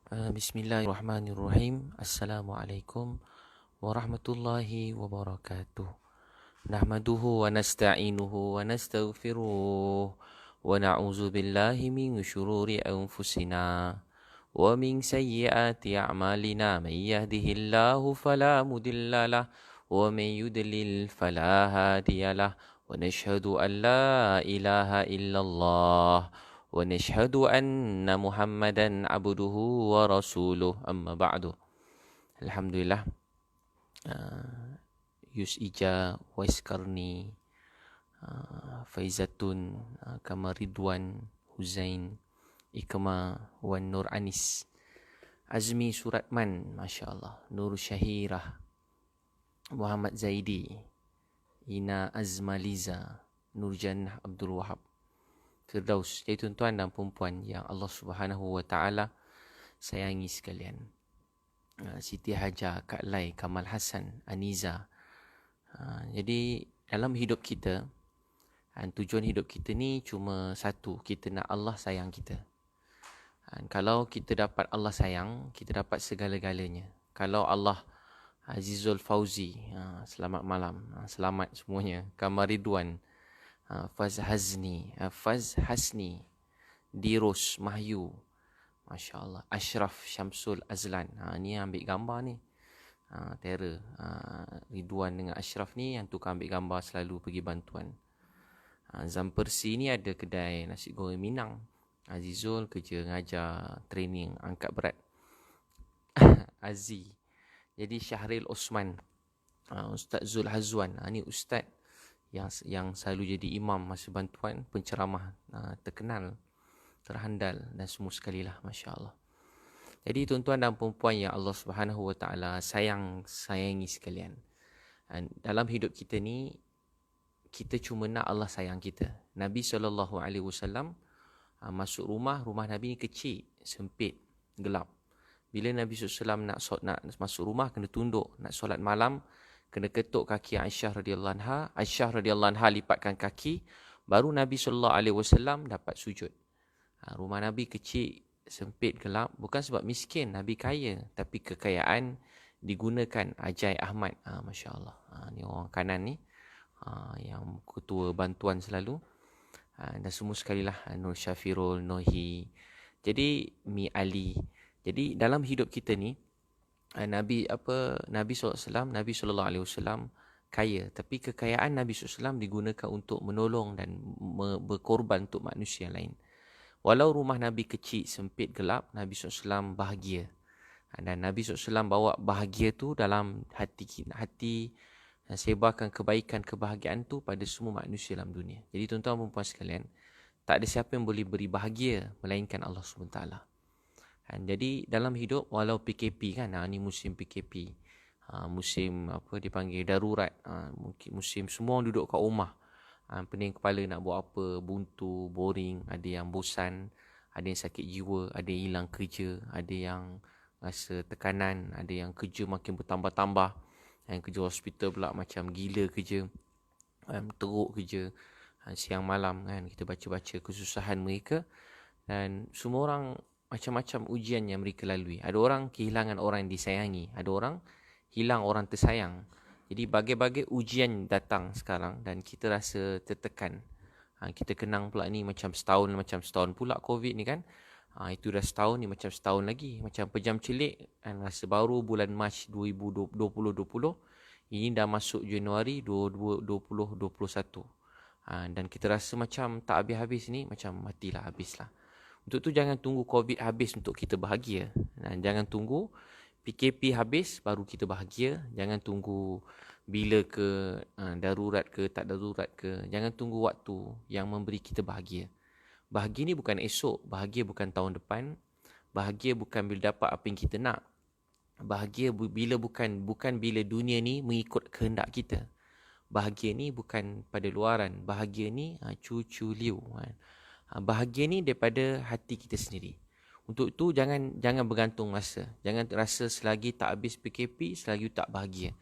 Bismillahirrahmanirrahim. Assalamualaikum warahmatullahi wabarakatuh. Nahmaduhu wa nasta'inuhu wa nastaghfiruh wa na'udzu billahi min syururi anfusina wa min sayyiati a'malina. Man yahdihillahu fala mudilla lah wa man yudlil fala hadiyalah. Wa nashhadu an la ilaha illallah wa nashhadu anna Muhammadan abduhu wa rasuluh. Amma ba'du. Alhamdulillah. Yus Ija, Wais Karni, Faizatun, Kamar Ridwan, Huzain, Ikma, Wan Nur Anis, Azmi Suratman, Masya Allah, Nur Syahirah, Muhammad Zaidi, Ina Azmaliza, Nurjan Abdul Wahab, Firdaus. Jadi tuan-tuan dan perempuan yang Allah Subhanahu Wa Taala sayangi sekalian, Siti Hajar, Kak Lai, Kamal Hassan, Aniza. Jadi dalam hidup kita, tujuan hidup kita ni cuma satu, kita nak Allah sayang kita. Kalau kita dapat Allah sayang, kita dapat segala-galanya. Kalau Allah Azizul Fauzi, selamat malam, selamat semuanya. Kamar Ridwan, Faz Hasni, Dirus Mahyu, Masya Allah. Ashraf Syamsul Azlan, ni ambil gambar ni, terror. Ridwan dengan Ashraf ni yang tukang ambil gambar, selalu pergi bantuan. Zampersi ni ada kedai nasi goreng Minang. Azizul kerja ngajar training angkat berat. Aziz. Jadi Syahril Osman, Ustaz Zul Hazwan, ni ustaz yang selalu jadi imam masa bantuan, penceramah terkenal, terhandal dan semua sekali lah, Masya Allah. Jadi tuan-tuan dan perempuan yang Allah Subhanahu Wa Taala sayangi sekalian, dalam hidup kita ni, kita cuma nak Allah sayang kita. Nabi SAW masuk rumah Nabi ni kecil, sempit, gelap. Bila Nabi SAW nak masuk rumah, kena tunduk. Nak solat malam, kena ketuk kaki Aisyah radhiyallahu anha. Aisyah radhiyallahu anha lipatkan kaki, baru Nabi SAW dapat sujud. Rumah Nabi kecil, sempit, gelap. Bukan sebab miskin, Nabi kaya, tapi kekayaan digunakan. Ajai Ahmad, Masya Allah. Ni orang kanan ni, yang ketua bantuan selalu. Dan semua sekali lah, Nur Syafirul, Nohi. Jadi Mi Ali. Jadi dalam hidup kita ni, Nabi SAW kaya, tapi kekayaan Nabi SAW digunakan untuk menolong dan berkorban untuk manusia lain. Walau rumah Nabi kecil, sempit, gelap, Nabi SAW bahagia. Dan Nabi SAW bawa bahagia tu dalam hati, sebarkan kebaikan, kebahagiaan tu pada semua manusia dalam dunia. Jadi tuan-tuan dan puan sekalian, tak ada siapa yang boleh beri bahagia melainkan Allah SWT. Jadi dalam hidup, walau PKP kan, ni musim PKP, musim apa dipanggil darurat, mungkin musim semua orang duduk kat rumah, pening kepala nak buat apa, buntu, boring, ada yang bosan, ada yang sakit jiwa, ada yang hilang kerja, ada yang rasa tekanan, ada yang kerja makin bertambah-tambah, yang kerja hospital pula macam gila kerja, teruk kerja, siang malam kan, kita baca-baca kesusahan mereka. Dan semua orang macam-macam ujian yang mereka lalui. Ada orang kehilangan orang yang disayangi, ada orang hilang orang tersayang. Jadi bagai-bagai ujian datang sekarang dan kita rasa tertekan. Kita kenang pula ni macam setahun pula COVID ni kan. Itu dah setahun ni, macam setahun lagi. Macam pejam celik, rasa baru bulan Mac 2020. Ini dah masuk Januari 2021. Dan kita rasa macam tak habis-habis ni, macam matilah, habislah. Untuk tu jangan tunggu COVID habis untuk kita bahagia. Dan jangan tunggu PKP habis baru kita bahagia. Jangan tunggu bila ke, darurat ke tak darurat ke. Jangan tunggu waktu yang memberi kita bahagia. Bahagia ni bukan esok, bahagia bukan tahun depan. Bahagia bukan bila dapat apa yang kita nak. Bahagia bila bukan bila dunia ni mengikut kehendak kita. Bahagia ni bukan pada luaran. Bahagia ni cucu liu. Bahagia ni daripada hati kita sendiri. Untuk tu jangan bergantung rasa. Jangan rasa selagi tak habis PKP, selagi tak bahagia.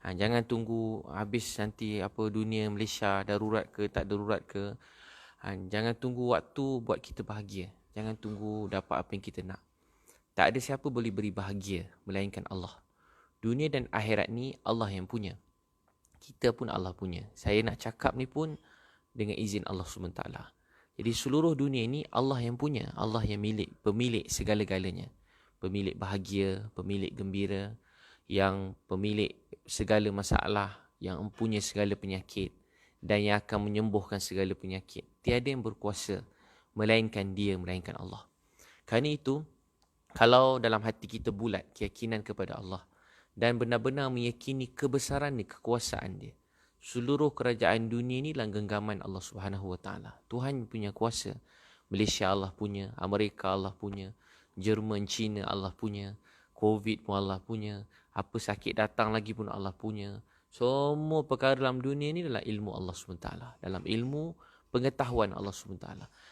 Jangan tunggu habis nanti apa dunia Malaysia darurat ke tak darurat ke. Jangan tunggu waktu buat kita bahagia. Jangan tunggu dapat apa yang kita nak. Tak ada siapa boleh beri bahagia melainkan Allah. Dunia dan akhirat ni Allah yang punya. Kita pun Allah punya. Saya nak cakap ni pun dengan izin Allah SWT. Jadi seluruh dunia ni Allah yang punya. Allah yang pemilik segala-galanya. Pemilik bahagia, pemilik gembira, yang pemilik segala masalah, yang mempunyai segala penyakit dan yang akan menyembuhkan segala penyakit. Tiada yang berkuasa melainkan Dia, melainkan Allah. Kerana itu, kalau dalam hati kita bulat keyakinan kepada Allah dan benar-benar meyakini kebesaran Dia, kekuasaan Dia, seluruh kerajaan dunia ni dalam genggaman Allah Subhanahu Wa Taala. Tuhan punya kuasa. Malaysia Allah punya, Amerika Allah punya, Jerman, China Allah punya, COVID pun Allah punya, apa sakit datang lagi pun Allah punya. Semua perkara dalam dunia ni adalah ilmu Allah SWT. Dalam ilmu pengetahuan Allah SWT.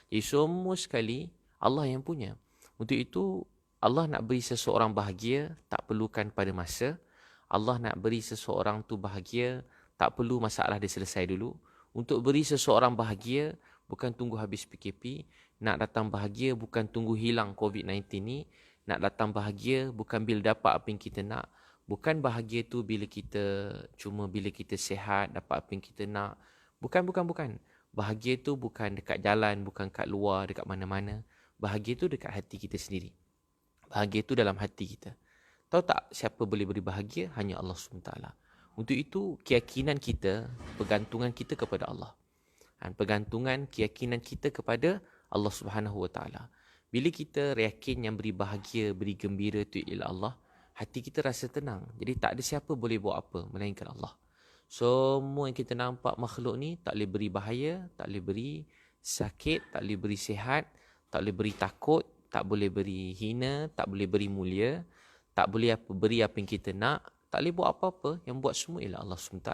Jadi semua sekali Allah yang punya. Untuk itu Allah nak beri seseorang bahagia, tak perlukan pada masa. Allah nak beri seseorang tu bahagia, tak perlu masalah dia selesai dulu. Untuk beri seseorang bahagia, bukan tunggu habis PKP. Nak datang bahagia, bukan tunggu hilang COVID-19 ni. Nak datang bahagia, bukan bila dapat apa yang kita nak. Bukan bahagia tu bila kita sihat, dapat apa yang kita nak. Bukan. Bahagia tu bukan dekat jalan, bukan kat luar, dekat mana-mana. Bahagia tu dekat hati kita sendiri. Bahagia tu dalam hati kita. Tahu tak siapa boleh beri bahagia? Hanya Allah SWT. Untuk itu, keyakinan kita, pergantungan kita kepada Allah. Dan pergantungan keyakinan kita kepada Allah SWT. Bila kita yakin yang beri bahagia, beri gembira tu ialah Allah, hati kita rasa tenang. Jadi tak ada siapa boleh buat apa melainkan Allah. Semua yang kita nampak makhluk ni tak boleh beri bahaya, tak boleh beri sakit, tak boleh beri sihat, tak boleh beri takut, tak boleh beri hina, tak boleh beri mulia, tak boleh beri apa yang kita nak, tak boleh buat apa-apa. Yang buat semua ialah Allah SWT.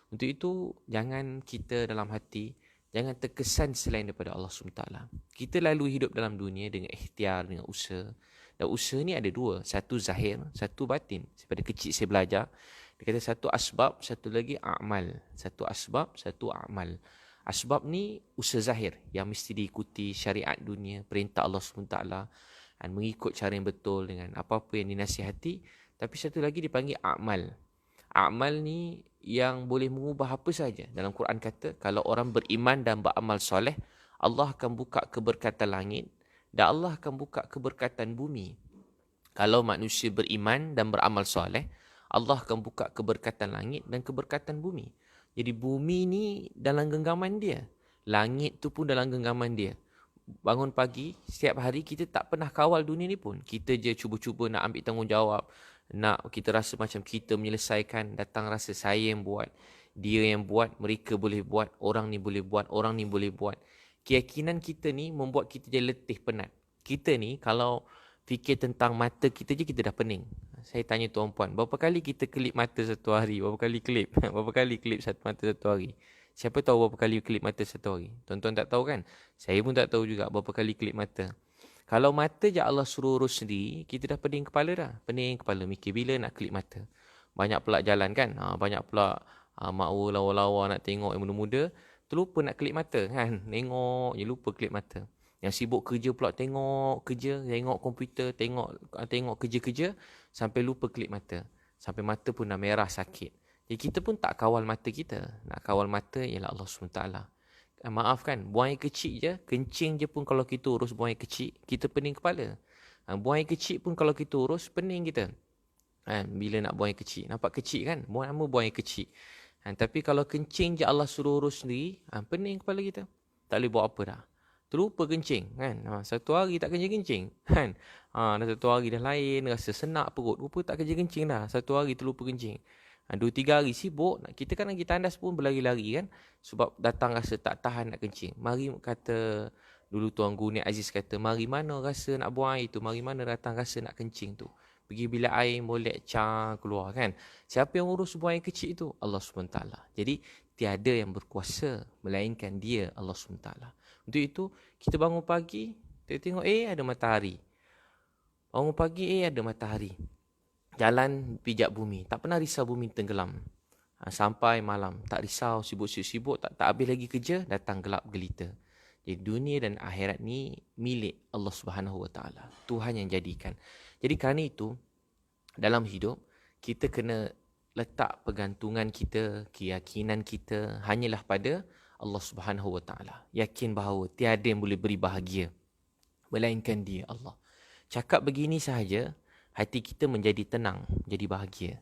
Untuk itu, jangan kita dalam hati, jangan terkesan selain daripada Allah SWT. Kita lalu hidup dalam dunia dengan ikhtiar, dengan usaha. Dan usaha ni ada dua. Satu zahir, satu batin. Daripada kecil saya belajar. Dia kata satu asbab, satu lagi a'mal. Satu asbab, satu a'mal. Asbab ni usaha zahir yang mesti diikuti syariat dunia, perintah Allah SWT. Dan mengikut cara yang betul dengan apa-apa yang dinasihati. Tapi satu lagi dipanggil a'mal. A'mal ni yang boleh mengubah apa saja. Dalam Quran kata, kalau orang beriman dan beramal soleh, Allah akan buka keberkatan langit dan Allah akan buka keberkatan bumi. Kalau manusia beriman dan beramal soleh, Allah akan buka keberkatan langit dan keberkatan bumi. Jadi bumi ni dalam genggaman Dia. Langit tu pun dalam genggaman Dia. Bangun pagi, setiap hari kita tak pernah kawal dunia ni pun. Kita je cuba-cuba nak ambil tanggungjawab. Nak kita rasa macam kita menyelesaikan. Datang rasa saya yang buat. Dia yang buat, mereka boleh buat. Orang ni boleh buat, orang ni boleh buat. Keyakinan kita ni membuat kita jadi letih, penat. Kita ni kalau fikir tentang mata kita je, kita dah pening. Saya tanya tuan puan, berapa kali kita kelip mata satu hari? Berapa kali kelip? Berapa kali kelip satu mata satu hari? Siapa tahu berapa kali kelip mata satu hari? Tuan-tuan tak tahu kan? Saya pun tak tahu juga berapa kali kelip mata. Kalau mata je Allah suruh urus sendiri, kita dah pening kepala dah. Pening kepala, mikir bila nak kelip mata. Banyak pula jalan kan? Banyak pula makwa lawa-lawa nak tengok yang muda-muda. Terlupa nak kelip mata kan. Tengok je lupa kelip mata. Yang sibuk kerja pula tengok kerja, tengok komputer, tengok kerja-kerja sampai lupa kelip mata. Sampai mata pun dah merah sakit. Jadi kita pun tak kawal mata kita. Nak kawal mata ialah Allah SWT. Maaf kan, buang air kecil je, kencing je pun kalau kita urus buang air kecil, kita pening kepala. Buang air kecil pun kalau kita urus, pening kita. Bila nak buang air kecil. Nampak kecil kan? Buang air kecil. Tapi kalau kencing je Allah suruh urus sendiri, pening kepala kita. Tak boleh buat apa dah. Terlupa kencing kan. Satu hari tak kencing-kencing kan. Dah satu hari dah lain, rasa senak perut. Rupa tak kencing-kencing dah. Satu hari terlupa kencing. 2-3 hari sibuk. Kita kan lagi tandas pun berlari-lari kan. Sebab datang rasa tak tahan nak kencing. Mari kata, dulu Tuan Guru Nik Aziz kata, mari mana rasa nak buang air tu. Mari mana datang rasa nak kencing tu. Pergi bilik air, molek keluar kan. Siapa yang urus buang air kecil tu? Allah SWT. Jadi, tiada yang berkuasa melainkan Dia, Allah SWT. Untuk itu, kita bangun pagi, kita tengok, ada matahari. Bangun pagi, ada matahari. Jalan pijak bumi. Tak pernah risau bumi tenggelam. Sampai malam. Tak risau, sibuk-sibuk. Tak habis lagi kerja, datang gelap gelita. Jadi dunia dan akhirat ni milik Allah Subhanahu Wa Taala. Tuhan yang jadikan. Jadi kerana itu, dalam hidup, kita kena letak pergantungan kita, keyakinan kita hanyalah pada Allah Subhanahu Wa Taala. Yakin bahawa tiada yang boleh beri bahagia melainkan Dia, Allah. Cakap begini sahaja, hati kita menjadi tenang, jadi bahagia.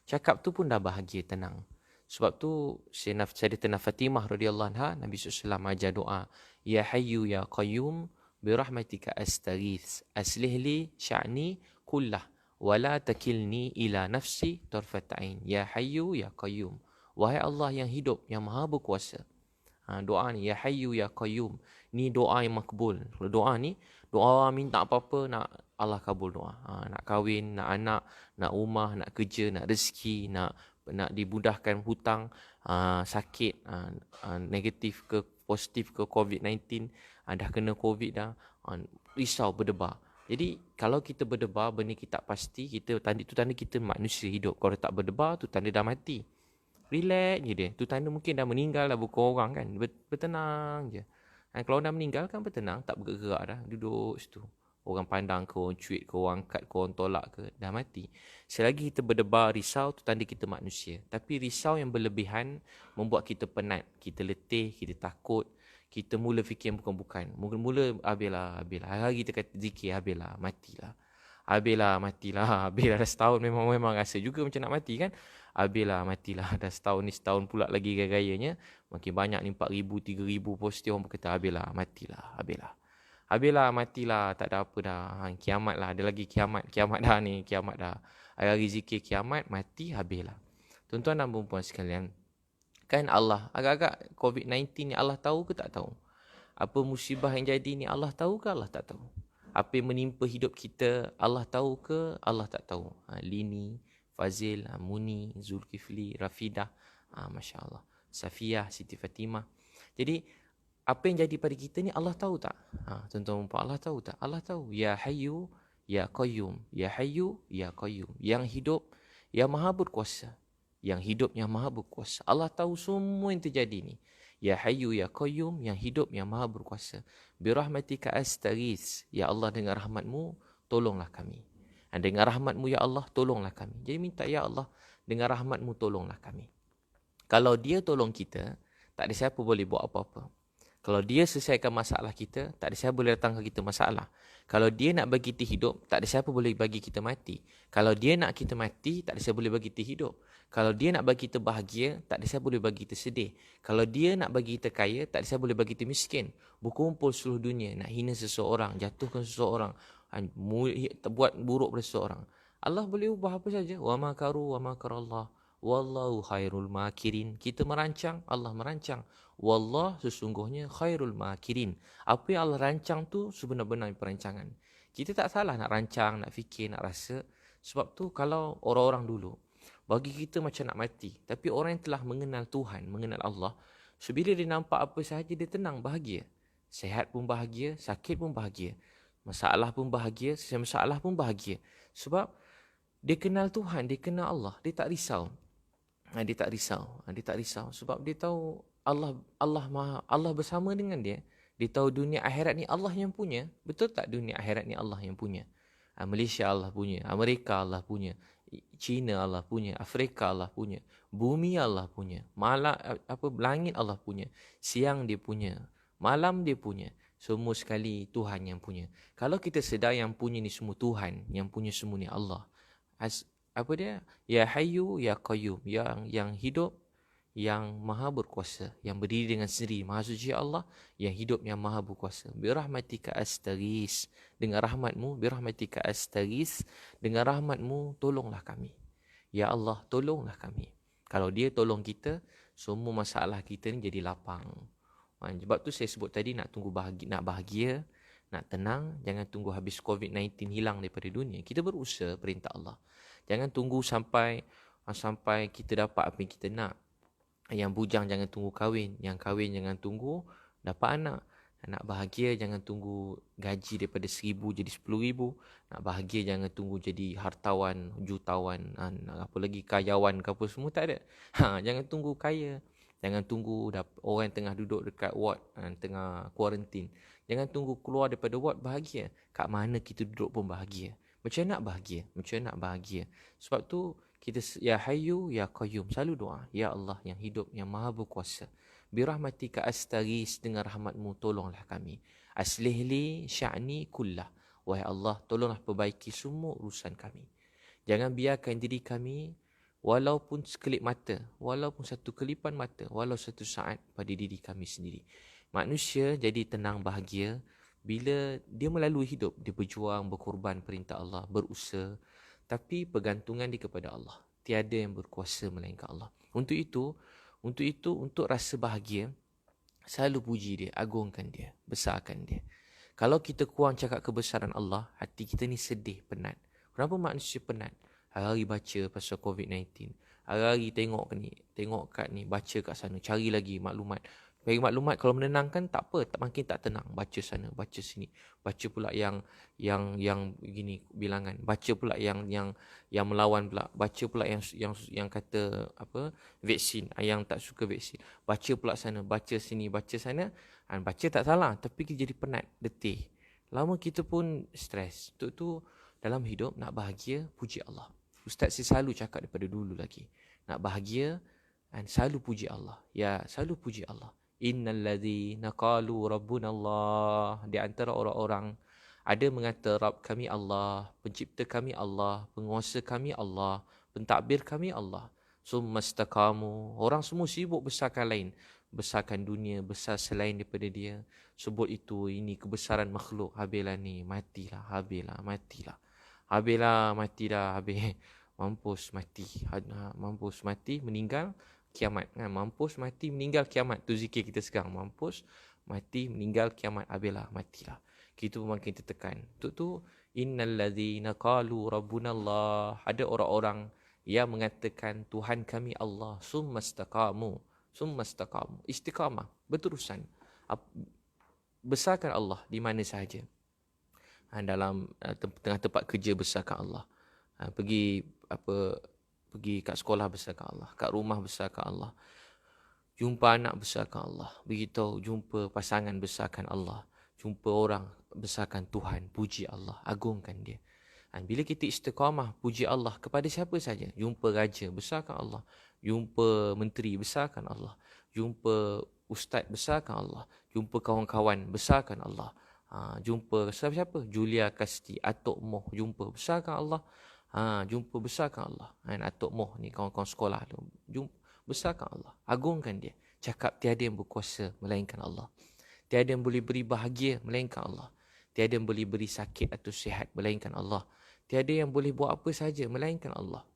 Cakap tu pun dah bahagia, tenang. Sebab tu Sayyidatina Fatimah radhiyallahu anha, Nabi SAW ajar doa, Ya Hayyu Ya Qayyum birahmatika astaghits aslih li sya'ni kullah wala takilni ila nafsi tarfat ain. Ya Hayyu Ya Qayyum. Wahai Allah yang hidup, yang maha berkuasa. Doa ni, Ya Hayyu Ya Qayyum. Ni doa yang makbul. Doa ni, doa minta apa-apa, nak Allah kabul doa. Nak kahwin, nak anak, nak rumah, nak kerja, nak rezeki, nak dimudahkan hutang, sakit, negatif ke positif ke COVID-19, dah kena COVID dah, risau, berdebar. Jadi kalau kita berdebar, benda kita tak pasti, itu tanda kita manusia hidup. Kalau tak berdebar, tu tanda dah mati. Relax je dia. Tu tanda mungkin dah meninggal dah, bukan orang kan. Bertenang je. Kalau dah meninggal kan bertenang, tak bergerak dah. Duduk situ. Orang pandang ke, orang cuit ke, orang angkat ke, orang tolak ke, dah mati. Selagi kita berdebar, risau, tu tanda kita manusia. Tapi risau yang berlebihan membuat kita penat. Kita letih, kita takut. Kita mula fikir bukan-bukan. Mula-mula, habislah. Hari-hari kita kata zikir, habislah, matilah. Habislah dah setahun memang rasa juga macam nak mati kan. Habislah, matilah. Dah setahun ni, setahun pula lagi gaya-gayanya. Makin banyak ni 4,000, 3,000 positif, orang berkata habislah, matilah, tak ada apa dah. Kiamat lah, ada lagi kiamat dah ni, kiamat dah. Hari-hari zikir kiamat, mati, habislah. Tuan-tuan dan puan-puan sekalian, kan Allah, agak-agak COVID-19 ni Allah tahu ke tak tahu? Apa musibah yang jadi ni Allah tahu ke Allah tak tahu? Apa yang menimpa hidup kita Allah tahu ke Allah tak tahu? Lini, Fazil, Muni, Zulkifli, Rafidah, Masya Allah, Safiyah, Siti Fatimah. Jadi apa yang jadi pada kita ni Allah tahu tak? Tuan-tuan Allah tahu tak? Allah tahu. Ya Hayyu Ya Qayyum. Ya Hayyu Ya Qayyum. Yang hidup, yang maha berkuasa. Yang hidup, yang maha berkuasa. Allah tahu semua yang terjadi ni. Ya Hayyu Ya Qayyum. Yang hidup, yang maha berkuasa. Birahmatika astaghits. Ya Allah, dengan rahmatmu, tolonglah kami. Dengan rahmatmu ya Allah, tolonglah kami. Jadi minta, Ya Allah, dengan rahmatmu tolonglah kami. Kalau dia tolong kita, tak ada siapa boleh buat apa-apa. Kalau dia selesaikan masalah kita, tak ada siapa boleh datangkan kita masalah. Kalau dia nak bagi kita hidup, tak ada siapa boleh bagi kita mati. Kalau dia nak kita mati, tak ada siapa boleh bagi kita hidup. Kalau dia nak bagi kita bahagia, tak ada siapa boleh bagi kita sedih. Kalau dia nak bagi kita kaya, tak ada siapa boleh bagi kita miskin. Berkumpul seluruh dunia, nak hina seseorang, jatuhkan seseorang, buat buruk pada seseorang. Allah boleh ubah apa saja. Wa makaru wa makarallah. Wallahu khairul makirin. Kita merancang, Allah merancang. Wallah, sesungguhnya khairul makirin. Apa yang Allah rancang tu sebenar-benar perancangan. Kita tak salah nak rancang, nak fikir, nak rasa. Sebab tu kalau orang-orang dulu, bagi kita macam nak mati. Tapi orang yang telah mengenal Tuhan, mengenal Allah, so bila dia nampak apa sahaja, dia tenang, bahagia. Sehat pun bahagia, sakit pun bahagia. Masalah pun bahagia, selesai masalah pun bahagia. Sebab dia kenal Tuhan, dia kenal Allah, dia tak risau. Dia tak risau sebab dia tahu Allah bersama dengan dia. Dia tahu dunia akhirat ni Allah yang punya. Betul tak dunia akhirat ni Allah yang punya? Malaysia Allah punya, Amerika Allah punya, China Allah punya, Afrika Allah punya, bumi Allah punya, langit Allah punya, siang dia punya, malam dia punya. Semua sekali Tuhan yang punya. Kalau kita sedar yang punya ni semua Tuhan, yang punya semua ni Allah. Apa dia? Ya Hayyu Ya Qayyum. Yang hidup, yang maha berkuasa, yang berdiri dengan sendiri, maha suci Allah, yang hidup, yang maha berkuasa. Birahmatika astaghits. Dengan rahmatmu, birahmatika astaghits. Dengan rahmatmu, tolonglah kami. Ya Allah, tolonglah kami. Kalau dia tolong kita, semua masalah kita ni jadi lapang. Sebab tu saya sebut tadi, nak bahagia, nak tenang. Jangan tunggu habis COVID-19 hilang daripada dunia. Kita berusaha perintah Allah. Jangan tunggu sampai kita dapat apa yang kita nak. Yang bujang jangan tunggu kahwin. Yang kahwin jangan tunggu dapat anak. Nak bahagia jangan tunggu gaji daripada 1,000 jadi 10,000. Nak bahagia jangan tunggu jadi hartawan, jutawan, apa lagi karyawan ke apa semua, tak ada. Jangan tunggu kaya. Jangan tunggu orang tengah duduk dekat ward, tengah kuarantin. Jangan tunggu keluar daripada ward bahagia. Kat mana kita duduk pun bahagia. Macam nak bahagia? Macam nak bahagia? Sebab tu kita ya Hayyu ya Qayyum selalu doa, ya Allah yang hidup yang maha berkuasa. Birahmatika astaghis, dengan rahmatmu tolonglah kami. Aslih li sya'ni kullah. Wahai Allah, tolonglah perbaiki semua urusan kami. Jangan biarkan diri kami walaupun sekelip mata, walaupun satu kelipan mata, walau satu saat pada diri kami sendiri. Manusia jadi tenang bahagia bila dia melalui hidup, dia berjuang, berkorban perintah Allah, berusaha, tapi pergantungan dia kepada Allah. Tiada yang berkuasa melainkan Allah. Untuk rasa bahagia, selalu puji dia, agungkan dia, besarkan dia. Kalau kita kurang cakap kebesaran Allah, hati kita ni sedih, penat. Kenapa manusia penat? Hari-hari baca pasal COVID-19. Hari-hari tengok kat ni, baca kat sana, cari lagi maklumat. Bagi maklumat kalau menenangkan tak apa, makin tak tenang. Baca sana, baca sini. Baca pula yang gini bilangan. Baca pula yang melawan pula. Baca pula yang kata apa? Vaksin, yang tak suka vaksin. Baca pula sana, baca sini, baca sana. Baca tak salah, tapi kita jadi penat, letih. Lama kita pun stres. Untuk tu dalam hidup nak bahagia, puji Allah. Ustaz saya selalu cakap daripada dulu lagi. Nak bahagia dan selalu puji Allah. Ya, selalu puji Allah. Innal ladzina qalu rabbuna Allah. Di antara orang-orang ada mengata Rabb kami Allah, pencipta kami Allah, penguasa kami Allah, pentadbir kami Allah. Summastaqamu. Orang semua sibuk besarkan lain. Besarkan dunia, besar selain daripada dia. Sebut itu, ini kebesaran makhluk. Habislah ni, matilah, habislah, matilah. Habislah, matilah, habis. Mampus, mati. Mampus, mati, meninggal, kiamat. Mampus, mati, meninggal, kiamat. Tu zikir kita sekarang. Mampus, mati, meninggal, kiamat. Habislah, matilah. Kita makin tertekan. Untuk tu, innal ladzina qalu rabbuna Allah. Ada orang-orang yang mengatakan Tuhan kami Allah. Summastaqamu. Istiqamah, berterusan. Besarkan Allah di mana sahaja. Dalam tengah tempat kerja, besarkan Allah. Pergi kat sekolah, besarkan Allah. Kat rumah, besarkan Allah. Jumpa anak, besarkan Allah. Begitu jumpa pasangan, besarkan Allah. Jumpa orang, besarkan Tuhan. Puji Allah, agungkan dia. Bila kita istiqamah, puji Allah kepada siapa saja. Jumpa raja, besarkan Allah. Jumpa menteri, besarkan Allah. Jumpa ustaz, besarkan Allah. Jumpa kawan-kawan, besarkan Allah. Jumpa siapa-siapa, Julia Kasti, Atok Moh, jumpa, besarkan Allah. Jumpa, besarkan Allah. Atok Moh ni kawan-kawan sekolah tu, jumpa, besarkan Allah. Agungkan dia. Cakap tiada yang berkuasa melainkan Allah. Tiada yang boleh beri bahagia melainkan Allah. Tiada yang boleh beri sakit atau sihat melainkan Allah. Tiada yang boleh buat apa saja melainkan Allah.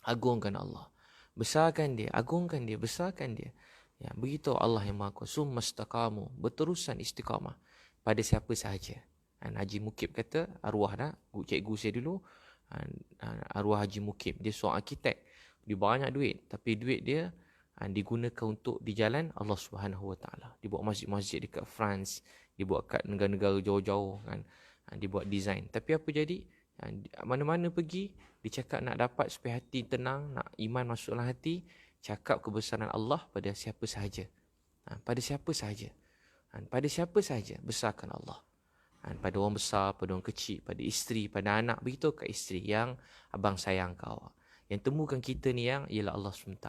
Agungkan Allah. Besarkan dia, agungkan dia, besarkan dia. Ya, begitu Allah yang Maha Kuasa. Summastaqamu, berterusan istiqamah pada siapa sahaja. Haji Mukib kata, arwah dah, cikgu saya dulu, arwah Haji Mukib, dia seorang arkitek. Dia banyak duit, tapi duit dia digunakan untuk di jalan Allah Subhanahu Wa Taala. Dia buat masjid-masjid dekat France, dia buat kat negara-negara jauh-jauh kan. Dia buat design. Tapi apa jadi? Mana-mana pergi, dia cakap nak dapat supaya hati tenang, nak iman masuk dalam hati, cakap kebesaran Allah pada siapa sahaja. Pada siapa sahaja. Pada siapa sahaja, besarkan Allah. Pada orang besar, pada orang kecil, pada isteri, pada anak. Begitu kat isteri yang abang sayang kau. Yang temukan kita ni yang ialah Allah SWT.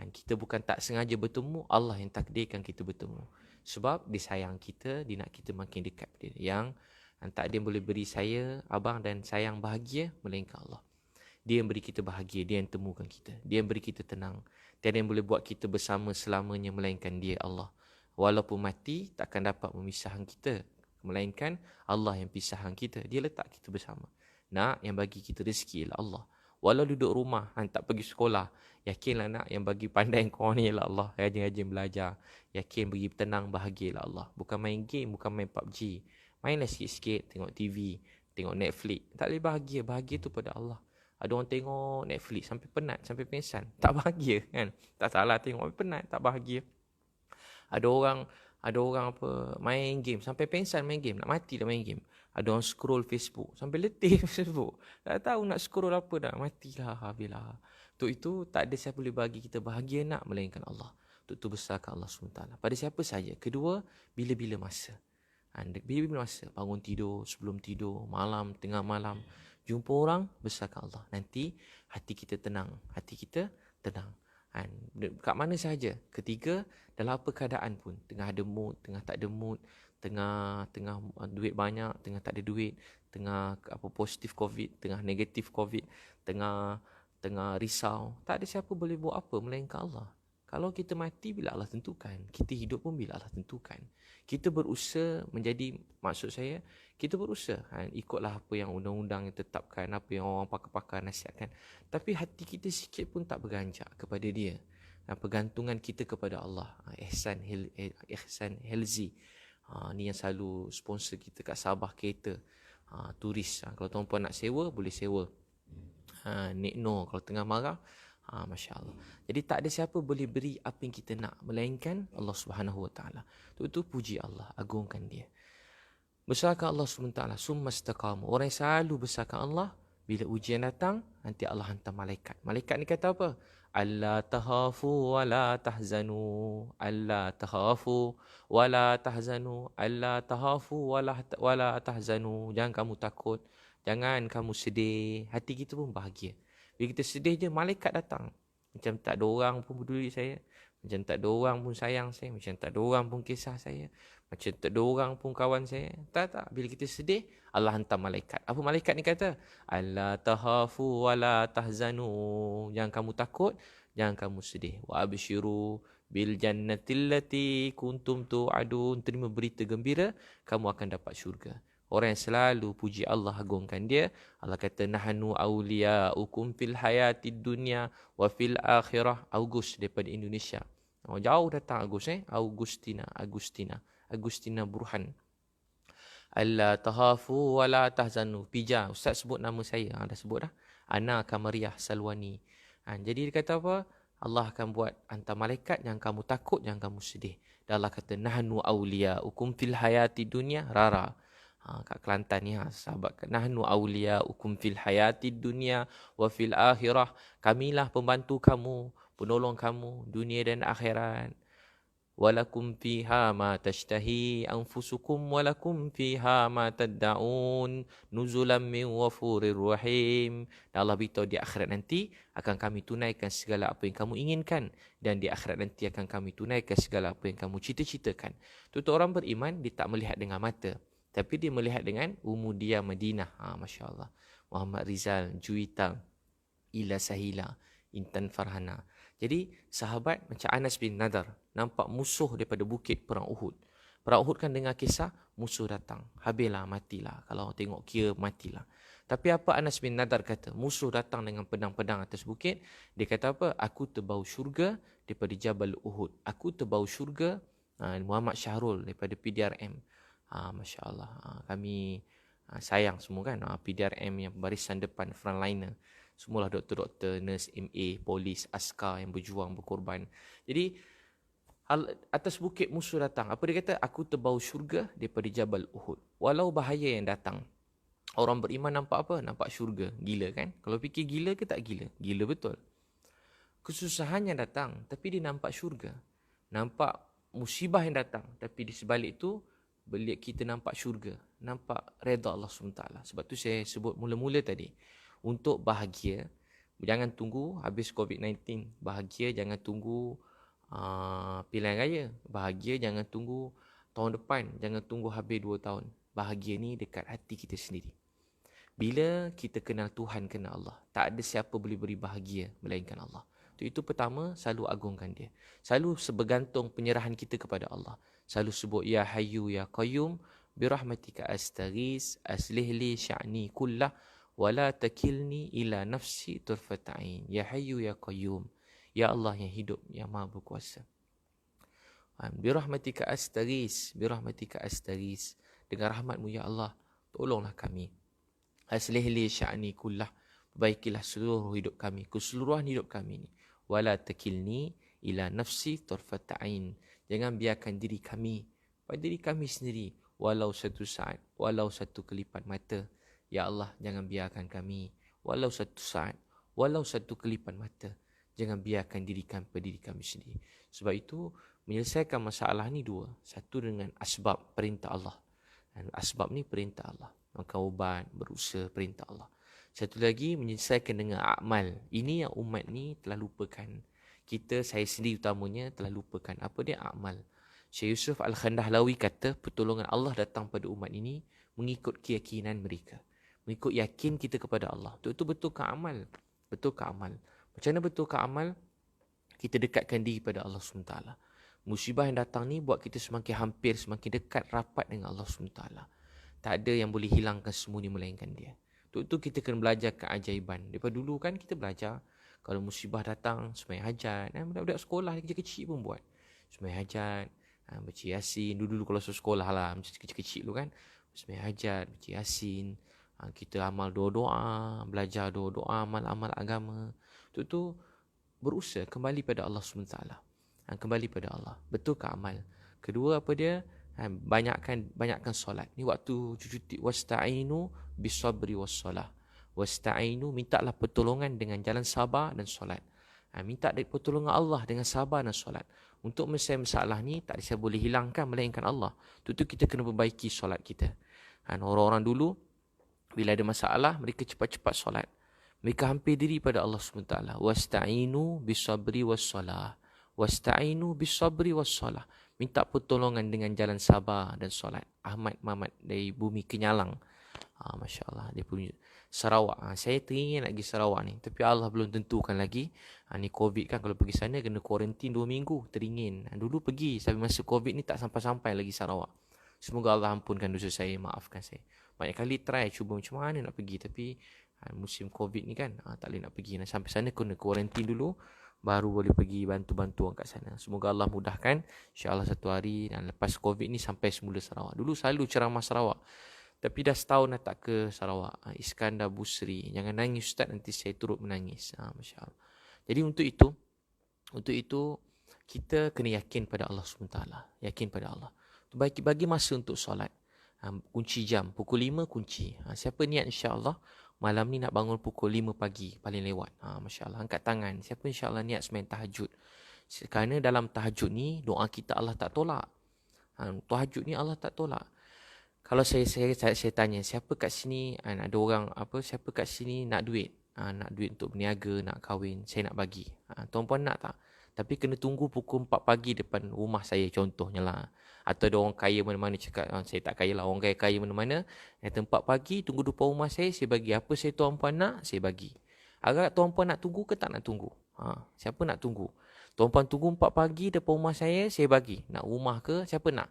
Kita bukan tak sengaja bertemu, Allah yang takdirkan kita bertemu. Sebab dia sayang kita, dia nak kita makin dekat dia. Yang tak dia boleh beri saya, abang dan sayang bahagia melainkan Allah. Dia yang beri kita bahagia, dia yang temukan kita. Dia yang beri kita tenang. Tiada yang boleh buat kita bersama selamanya melainkan dia, Allah. Walaupun mati, takkan dapat memisahkan kita. Melainkan Allah yang pisahkan kita. Dia letak kita bersama. Nak yang bagi kita rezeki ialah Allah. Walau duduk rumah, tak pergi sekolah, yakinlah nak yang bagi pandai kau ni ialah Allah. Rajin-rajin belajar. Yakin bagi tenang, bahagia ialah Allah. Bukan main game, bukan main PUBG. Mainlah sikit-sikit, tengok TV, tengok Netflix. Tak boleh bahagia. Bahagia tu pada Allah. Ada orang tengok Netflix sampai penat, sampai pingsan. Tak bahagia kan? Tak salah tengok, penat, tak bahagia. Ada orang apa main game sampai pingsan main game, nak mati dah main game. Ada orang scroll Facebook sampai letih Facebook. Tak tahu nak scroll apa dah, matilah, habislah. Untuk itu tak ada siapa boleh bagi kita bahagia nak melainkan Allah. Tuk besarkan Allah SWT. Pada siapa saja. Kedua, bila-bila masa. Bila-bila masa. Bangun tidur, sebelum tidur, malam, tengah malam. Jumpa orang, besarkan Allah. Nanti hati kita tenang. Hati kita tenang. Kat mana sahaja. Ketiga, dalam apa keadaan pun. Tengah ada mood, tengah tak ada mood. Tengah duit banyak, tengah tak ada duit. Tengah positif COVID, tengah negatif COVID. Tengah risau. Tak ada siapa boleh buat apa melainkan Allah. Kalau kita mati bila Allah tentukan. Kita hidup pun bila Allah tentukan. Kita berusaha menjadi, maksud saya, kita berusaha. Ikutlah apa yang undang-undang yang tetapkan, apa yang orang pakar-pakar nasihatkan. Tapi hati kita sikit pun tak berganjak kepada dia. Pergantungan kita kepada Allah. Ihsan Helzi. Ni yang selalu sponsor kita kat Sabah kereta. Turis. Kalau tuan-puan nak sewa, boleh sewa. Nek No kalau tengah marah. Masya Allah. Jadi tak ada siapa boleh beri apa yang kita nak melainkan Allah Subhanahu Wa Taala. Itu puji Allah, agungkan dia. Besarkan Allah Subhanahu Wa Taala. Summastaqamu. Orang yang selalu besarkan Allah, bila ujian datang, nanti Allah hantar malaikat. Malaikat ni kata apa? Alla tahafu wa la tahzanu. Alla tahafu wa la tahzanu. Alla tahafu wa la tahzanu. Jangan kamu takut, jangan kamu sedih. Hati kita pun bahagia. Bila kita sedih je, malaikat datang. Macam tak ada orang pun peduli saya. Macam tak ada orang pun sayang saya. Macam tak ada orang pun kisah saya. Macam tak ada orang pun kawan saya. Tak. Bila kita sedih, Allah hantar malaikat. Apa malaikat ni kata? Alla tahafu wa la tahzanu. Jangan kamu takut, jangan kamu sedih. Wa abshiru bil jannatil lati kuntum tu'adun. Terima berita gembira, kamu akan dapat syurga. Orang yang selalu puji Allah, agungkan dia. Allah kata, nahnu awliya'ukum fil hayatid dunya wa fil akhirah. August daripada Indonesia. Jauh datang Agustina Burhan. Alla tahafu wa la tahzanu. Pija, Ustaz sebut nama saya. Dah sebut dah. Ana Kamariah Salwani. Jadi dia kata apa? Allah akan buat hantar malaikat, jangan kamu takut, jangan kamu sedih. Dan Allah kata, nahnu awliya'ukum fil hayatid dunya. Rara. Kat Kelantan ni, sahabat, nahnu awliya'ukum fil hayatid dunya wa fil akhirah. Kamilah pembantu kamu, penolong kamu dunia dan akhirat. Walakum fiha ma tashtahi anfusukum walakum fiha ma tad'un nuzulam min ghafurir rahim. Dan Allah beritahu di akhirat nanti akan kami tunaikan segala apa yang kamu inginkan, dan di akhirat nanti akan kami tunaikan segala apa yang kamu cita-citakan. Itu orang beriman, dia tak melihat dengan mata, tapi dia melihat dengan umudia Madinah. Masya Allah. Muhammad Rizal, Juwita, Ila Sahila, Intan Farhana. Jadi sahabat macam Anas bin Nadar nampak musuh daripada bukit perang Uhud. Perang Uhud kan dengar kisah musuh datang. Habislah, matilah. Kalau tengok kira matilah. Tapi apa Anas bin Nadar kata? Musuh datang dengan pedang-pedang atas bukit. Dia kata apa? Aku terbau syurga daripada Jabal Uhud. Aku terbau syurga. Muhammad Syahrul daripada PDRM. Masya Allah. Kami sayang semua kan. PDRM yang barisan depan, frontliner. Semualah doktor-doktor, nurse, MA, polis, askar yang berjuang, berkorban. Jadi, atas bukit musuh datang. Apa dia kata? Aku terbau syurga daripada Jabal Uhud. Walau bahaya yang datang. Orang beriman nampak apa? Nampak syurga. Gila kan? Kalau fikir gila ke tak gila? Gila betul. Kesusahan yang datang, tapi dia nampak syurga. Nampak musibah yang datang, tapi di sebalik itu, kita nampak syurga. Nampak redha Allah SWT. Sebab tu saya sebut mula-mula tadi. Untuk bahagia, jangan tunggu habis COVID-19. Bahagia jangan tunggu pilihan raya. Bahagia jangan tunggu tahun depan. Jangan tunggu habis 2 tahun. Bahagia ni dekat hati kita sendiri. Bila kita kenal Tuhan, kenal Allah, tak ada siapa boleh beri bahagia melainkan Allah. Itu pertama, selalu agungkan dia. Selalu bergantung penyerahan kita kepada Allah. Selalu sebut, Ya Hayyu Ya Qayyum, birahmatika astaghis, aslih li sya'ni kullah, wala takilni ila nafsi turfata'in. Ya Hayyu Ya Qayyum. Ya Allah yang hidup, yang maha berkuasa. Birahmatika astaghis, birahmatika astaghis. Dengan rahmatmu ya Allah, tolonglah kami. Aslih li sya'ni kullah. Perbaikilah seluruh hidup kami, keseluruhan hidup kami ni. Wala takilni ila nafsi turfata'in. Jangan biarkan diri kami, pada diri kami sendiri, walau satu saat, walau satu kelipat mata. Ya Allah, jangan biarkan kami walau satu saat, walau satu kelipan mata. Jangan biarkan dirikan pada diri kami sendiri. Sebab itu, menyelesaikan masalah ni dua. Satu dengan asbab perintah Allah. Dan asbab ni perintah Allah. Makan ubat, berusaha perintah Allah. Satu lagi, menyelesaikan dengan amal. Ini yang umat ni telah lupakan. Kita, saya sendiri utamanya, telah lupakan. Apa dia? Amal. Syekh Yusuf Al-Khandahlawi kata, pertolongan Allah datang pada umat ini mengikut keyakinan mereka. Mengikut yakin kita kepada Allah. Itu betulkan amal. Betulkan amal. Macam mana betulkan amal? Kita dekatkan diri pada Allah SWT. Musibah yang datang ni buat kita semakin hampir, semakin dekat, rapat dengan Allah SWT. Tak ada yang boleh hilangkan semua ni melainkan dia. Untuk itu kita kena belajar keajaiban. Daripada dulu kan kita belajar, kalau musibah datang, sembahyang hajat. Budak-budak sekolah kecil-kecil pun buat. Sembahyang hajat, baca Yasin. Dulu-dulu kalau sekolah lah, macam kecil-kecil dulu kan. Sembahyang hajat, baca Yasin. Kita amal doa-doa, belajar doa-doa, amal-amal agama. Untuk itu berusaha kembali pada Allah SWT. Kembali pada Allah. Betul ke amal? Kedua apa dia? Banyakkan solat. Ni waktu cuti. Wasta'inu bisabri wassalah. Wasta'inu, mintalah pertolongan dengan jalan sabar dan solat. Minta pertolongan Allah dengan sabar dan solat. Untuk masalah ni tak bisa boleh hilangkan melainkan Allah. Itu kita kena perbaiki solat kita. Orang-orang dulu bila ada masalah mereka cepat-cepat solat. Mereka hampir diri pada Allah SWT. Wasta'inu bisabri wassalah. Wasta'inu bisabri wassalah. Minta pertolongan dengan jalan sabar dan solat. Ahmad Mamat dari bumi Kenyalang. Masya Allah. Dia punya Sarawak. Saya teringin nak pergi Sarawak ni. Tapi Allah belum tentukan lagi. Ni COVID kan. Kalau pergi sana kena kuarantin 2 minggu. Teringin. Dulu pergi. Sampai masa COVID ni tak sampai-sampai lagi Sarawak. Semoga Allah ampunkan dosa saya. Maafkan saya. Banyak kali try. Cuba macam mana nak pergi. Tapi musim COVID ni kan. Tak boleh nak pergi. Sampai sana kena kuarantin dulu. Baru boleh pergi bantu-bantu kat sana. Semoga Allah mudahkan. InsyaAllah satu hari. Dan lepas COVID ni sampai semula Sarawak. Dulu selalu ceramah Sarawak. Tapi dah setahun dah tak ke Sarawak. Iskandar Busri. Jangan nangis Ustaz, nanti saya turut menangis. Masya Allah. Jadi untuk itu kita kena yakin pada Allah SWT. Yakin pada Allah. Bagi masa untuk solat. Kunci jam. Pukul 5 kunci. Siapa niat insya-Allah malam ni nak bangun pukul 5 pagi paling lewat. Masya Allah. Angkat tangan. Siapa insya-Allah niat sembang tahajud. Kerana dalam tahajud ni doa kita Allah tak tolak. Tahajud ni Allah tak tolak. Kalau saya tanya, siapa kat sini ada orang siapa kat sini nak duit? Nak duit untuk berniaga, nak kahwin, saya nak bagi. Tuan-puan nak tak? Tapi kena tunggu pukul 4 pagi depan rumah saya contohnya lah. Atau ada orang kaya mana-mana cakap, saya tak kaya lah, orang kaya mana-mana, kata 4 pagi tunggu depan rumah saya bagi. Apa saya tuan-puan nak, saya bagi. Agak tuan-puan nak tunggu ke tak nak tunggu? Siapa nak tunggu? Tuan-puan tunggu 4 pagi depan rumah saya bagi. Nak rumah ke? Siapa nak?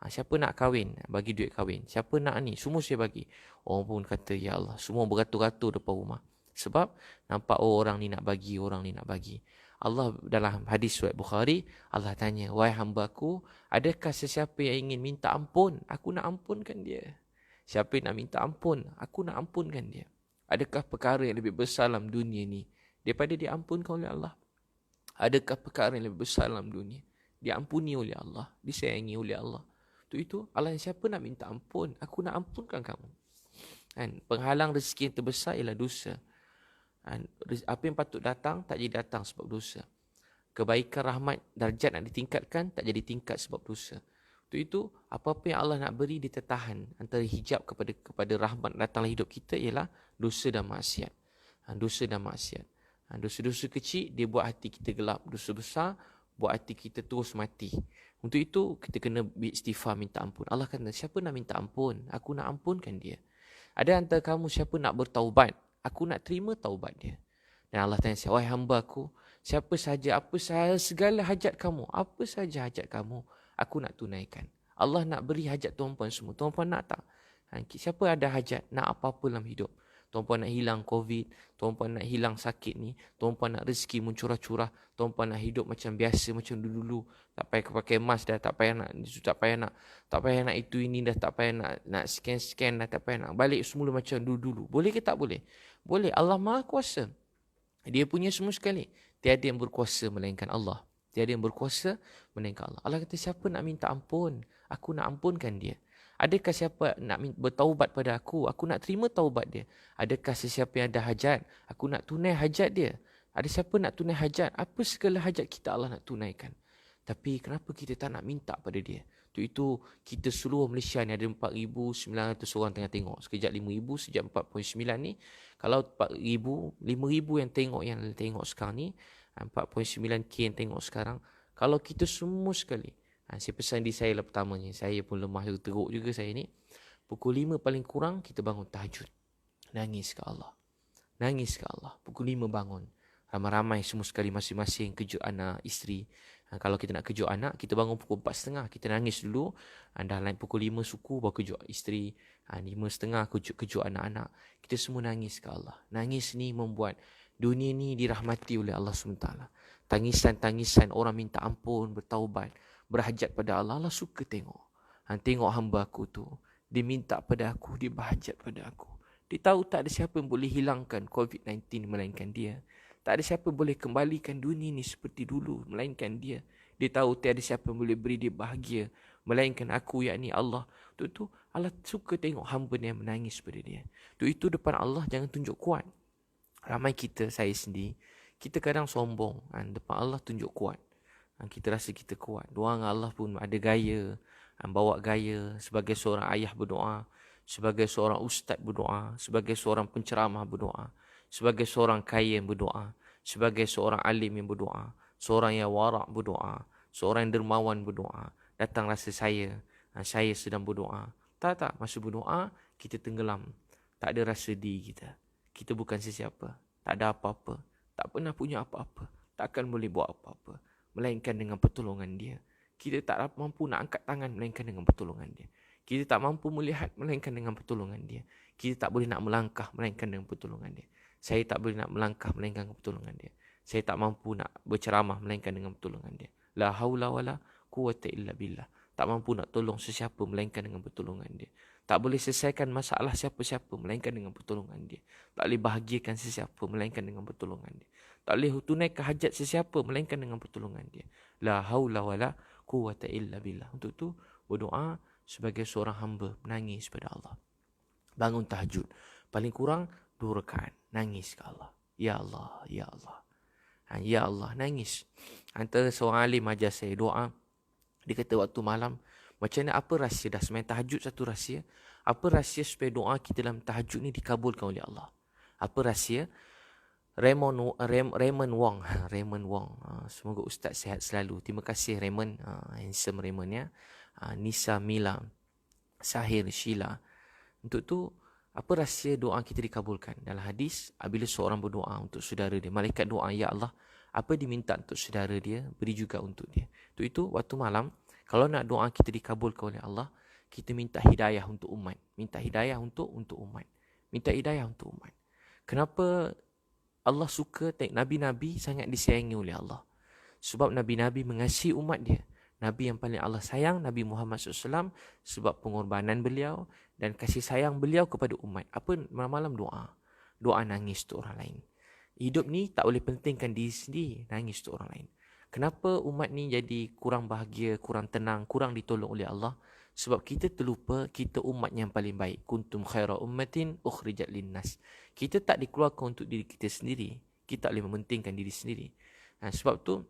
Siapa nak kahwin? Bagi duit kahwin. Siapa nak ni? Semua saya bagi. Orang pun kata, ya Allah, semua beratur-ratur depan rumah. Sebab nampak orang ni nak bagi, orang ni nak bagi. Allah dalam hadis surat Bukhari, Allah tanya, wahai hamba-Ku, adakah sesiapa yang ingin minta ampun? Aku nak ampunkan dia. Siapa yang nak minta ampun? Aku nak ampunkan dia. Adakah perkara yang lebih besar dalam dunia ni daripada diampunkan oleh Allah? Adakah perkara yang lebih besar dalam dunia? Diampuni oleh Allah, disayangi oleh Allah. Itu Allah, siapa nak minta ampun, aku nak ampunkan kamu. Penghalang rezeki yang terbesar ialah dosa. Apa yang patut datang tak jadi datang sebab dosa. Kebaikan, rahmat, darjat nak ditingkatkan tak jadi tingkat sebab dosa. Itu apa-apa yang Allah nak beri dia tertahan. Antara hijab kepada rahmat datanglah hidup kita ialah dosa dan maksiat. Dosa dan maksiat. Dosa-dosa kecil dia buat hati kita gelap. Dosa besar buat hati kita terus mati. Untuk itu kita kena beristighfar, minta ampun. Allah kata, siapa nak minta ampun, aku nak ampunkan dia. Ada antara kamu siapa nak bertaubat, aku nak terima taubat dia. Dan Allah tanya, wahai hamba-Ku, siapa saja, apa sahaja, segala hajat kamu, apa saja hajat kamu, aku nak tunaikan. Allah nak beri hajat tuan-puan semua. Tuan-puan nak tak? Siapa ada hajat, nak apa-apa dalam hidup? Tuan-puan nak hilang COVID, tuan-puan nak hilang sakit ni, tuan-puan nak rezeki mencurah-curah, tuan-puan nak hidup macam biasa, macam dulu-dulu. Tak payah pakai mask dah, tak payah nak itu ini dah, tak payah nak scan dah, tak payah nak balik semula macam dulu-dulu. Boleh ke tak boleh? Boleh. Allah Maha Kuasa. Dia punya semua sekali. Tiada yang berkuasa melainkan Allah. Tiada yang berkuasa melainkan Allah. Allah kata, siapa nak minta ampun, aku nak ampunkan dia. Adakah siapa nak bertaubat pada aku nak terima taubat dia. Adakah sesiapa yang ada hajat, aku nak tunai hajat dia. Ada siapa nak tunai hajat? Apa segala hajat kita Allah nak tunaikan. Tapi kenapa kita tak nak minta pada dia? Itu kita seluruh Malaysia ni ada 4,900 orang tengah tengok. Sekejap 5,000, sejak 4.9 ni. Kalau 4,000, 5,000 yang tengok sekarang ni, 4.9k yang tengok sekarang. Kalau kita semua sekali, saya pesan di saya lah pertamanya. Saya pun lemah teruk juga saya ni. Pukul 5 paling kurang kita bangun tahajud. Nangis ke Allah. Nangis ke Allah. Pukul 5 bangun. Ramai-ramai semua sekali masing-masing kejut anak, isteri. Kalau kita nak kejut anak, kita bangun pukul 4.30. Kita nangis dulu. Dah lain pukul 5 suku, baru kejut isteri. 5.30 kejut anak-anak. Kita semua nangis ke Allah. Nangis ni membuat dunia ni dirahmati oleh Allah SWT. Tangisan-tangisan orang minta ampun, bertaubat, berhajat pada Allah. Allah suka tengok. Tengok hamba aku tu. Dia minta pada aku, dia berhajat pada aku. Dia tahu tak ada siapa yang boleh hilangkan COVID-19 melainkan dia. Tak ada siapa boleh kembalikan dunia ni seperti dulu melainkan dia. Dia tahu tiada siapa yang boleh beri dia bahagia melainkan aku, yakni Allah. Tu Allah suka tengok hamba ni yang menangis pada dia. Itu depan Allah jangan tunjuk kuat. Ramai kita, saya sendiri, kita kadang sombong. Depan Allah tunjuk kuat. Kita rasa kita kuat. Doa dengan Allah pun ada gaya. Bawa gaya sebagai seorang ayah berdoa. Sebagai seorang ustaz berdoa. Sebagai seorang penceramah berdoa. Sebagai seorang kaya yang berdoa. Sebagai seorang alim yang berdoa. Seorang yang warak berdoa. Seorang yang dermawan berdoa. Datang rasa saya sedang berdoa. Tak. Masa berdoa, kita tenggelam. Tak ada rasa diri kita. Kita bukan sesiapa. Tak ada apa-apa. Tak pernah punya apa-apa. Takkan boleh buat apa-apa. Melainkan dengan pertolongan dia. Kita tak mampu nak angkat tangan melainkan dengan pertolongan dia. Kita tak mampu melihat melainkan dengan pertolongan dia. Kita tak boleh nak melangkah melainkan dengan pertolongan dia. Saya tak boleh nak melangkah melainkan dengan pertolongan dia. Saya tak mampu nak berceramah melainkan dengan pertolongan dia. La haula wala quwwata illa billah. Tak mampu nak tolong sesiapa melainkan dengan pertolongan dia. Tak boleh selesaikan masalah siapa-siapa melainkan dengan pertolongan dia. Tak boleh bahagiakan sesiapa melainkan dengan pertolongan dia. Tak boleh tunaikan hajat sesiapa melainkan dengan pertolongan dia. La haula wala quwwata illa billah. Untuk tu berdoa sebagai seorang hamba menangis pada Allah. Bangun tahajud. Paling kurang 2 rakaat. Nangis ke Allah. Ya Allah, Ya Allah. Ya Allah, nangis. Antara seorang alim ajar saya doa. Dia kata waktu malam, macam mana, apa rahsia? Dah semain tahajud satu rahsia. Apa rahsia supaya doa kita dalam tahajud ni dikabulkan oleh Allah? Apa rahsia? Raymond Wong. Raymond Wong. Semoga Ustaz sihat selalu. Terima kasih Raymond. Handsome Raymond ya. Nisa, Mila, Sahir, Sheila. Untuk tu, apa rahsia doa kita dikabulkan? Dalam hadis, apabila seorang berdoa untuk saudara dia, malaikat doa, Ya Allah, apa diminta untuk saudara dia, beri juga untuk dia. Itu waktu malam, kalau nak doa kita dikabulkan oleh Allah, kita minta hidayah untuk umat. Minta hidayah untuk umat. Minta hidayah untuk umat. Kenapa Allah suka Nabi-Nabi sangat disayangi oleh Allah? Sebab Nabi-Nabi mengasihi umat dia. Nabi yang paling Allah sayang, Nabi Muhammad SAW, sebab pengorbanan beliau dan kasih sayang beliau kepada umat. Apa malam-malam doa? Doa nangis untuk orang lain. Hidup ni tak boleh pentingkan diri sendiri, nangis untuk orang lain. Kenapa umat ni jadi kurang bahagia, kurang tenang, kurang ditolong oleh Allah? Sebab kita terlupa kita umat yang paling baik. Kuntum khaira ummatin ukhrijat linnas. Kita tak dikeluarkan untuk diri kita sendiri. Kita tak boleh mementingkan diri sendiri. Sebab tu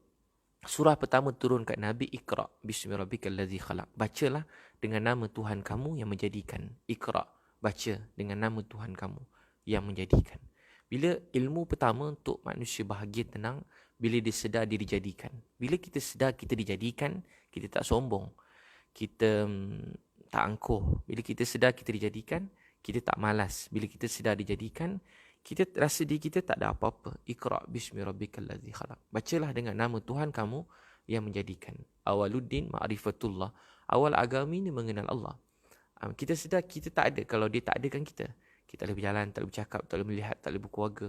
surah pertama turun kat Nabi, Iqra bismi rabbikal ladzi khalaq. Bacalah dengan nama Tuhan kamu yang menjadikan. Iqra, baca dengan nama Tuhan kamu yang menjadikan. Bila ilmu pertama untuk manusia bahagia, tenang, bila dia sedar dia dijadikan. Bila kita sedar kita dijadikan, kita tak sombong. Kita tak angkuh. Bila kita sedar kita dijadikan, kita tak malas. Bila kita sedar dijadikan, kita rasa diri kita tak ada apa-apa. Iqra bismi rabbikal ladzi khalaq. Bacalah dengan nama Tuhan kamu yang menjadikan. Awaluddin ma'rifatullah. Awal agama ini mengenal Allah. Kita sedar kita tak ada kalau dia tak adakan kita. Kita tak boleh berjalan, tak boleh bercakap, tak boleh melihat, tak boleh berkeluarga,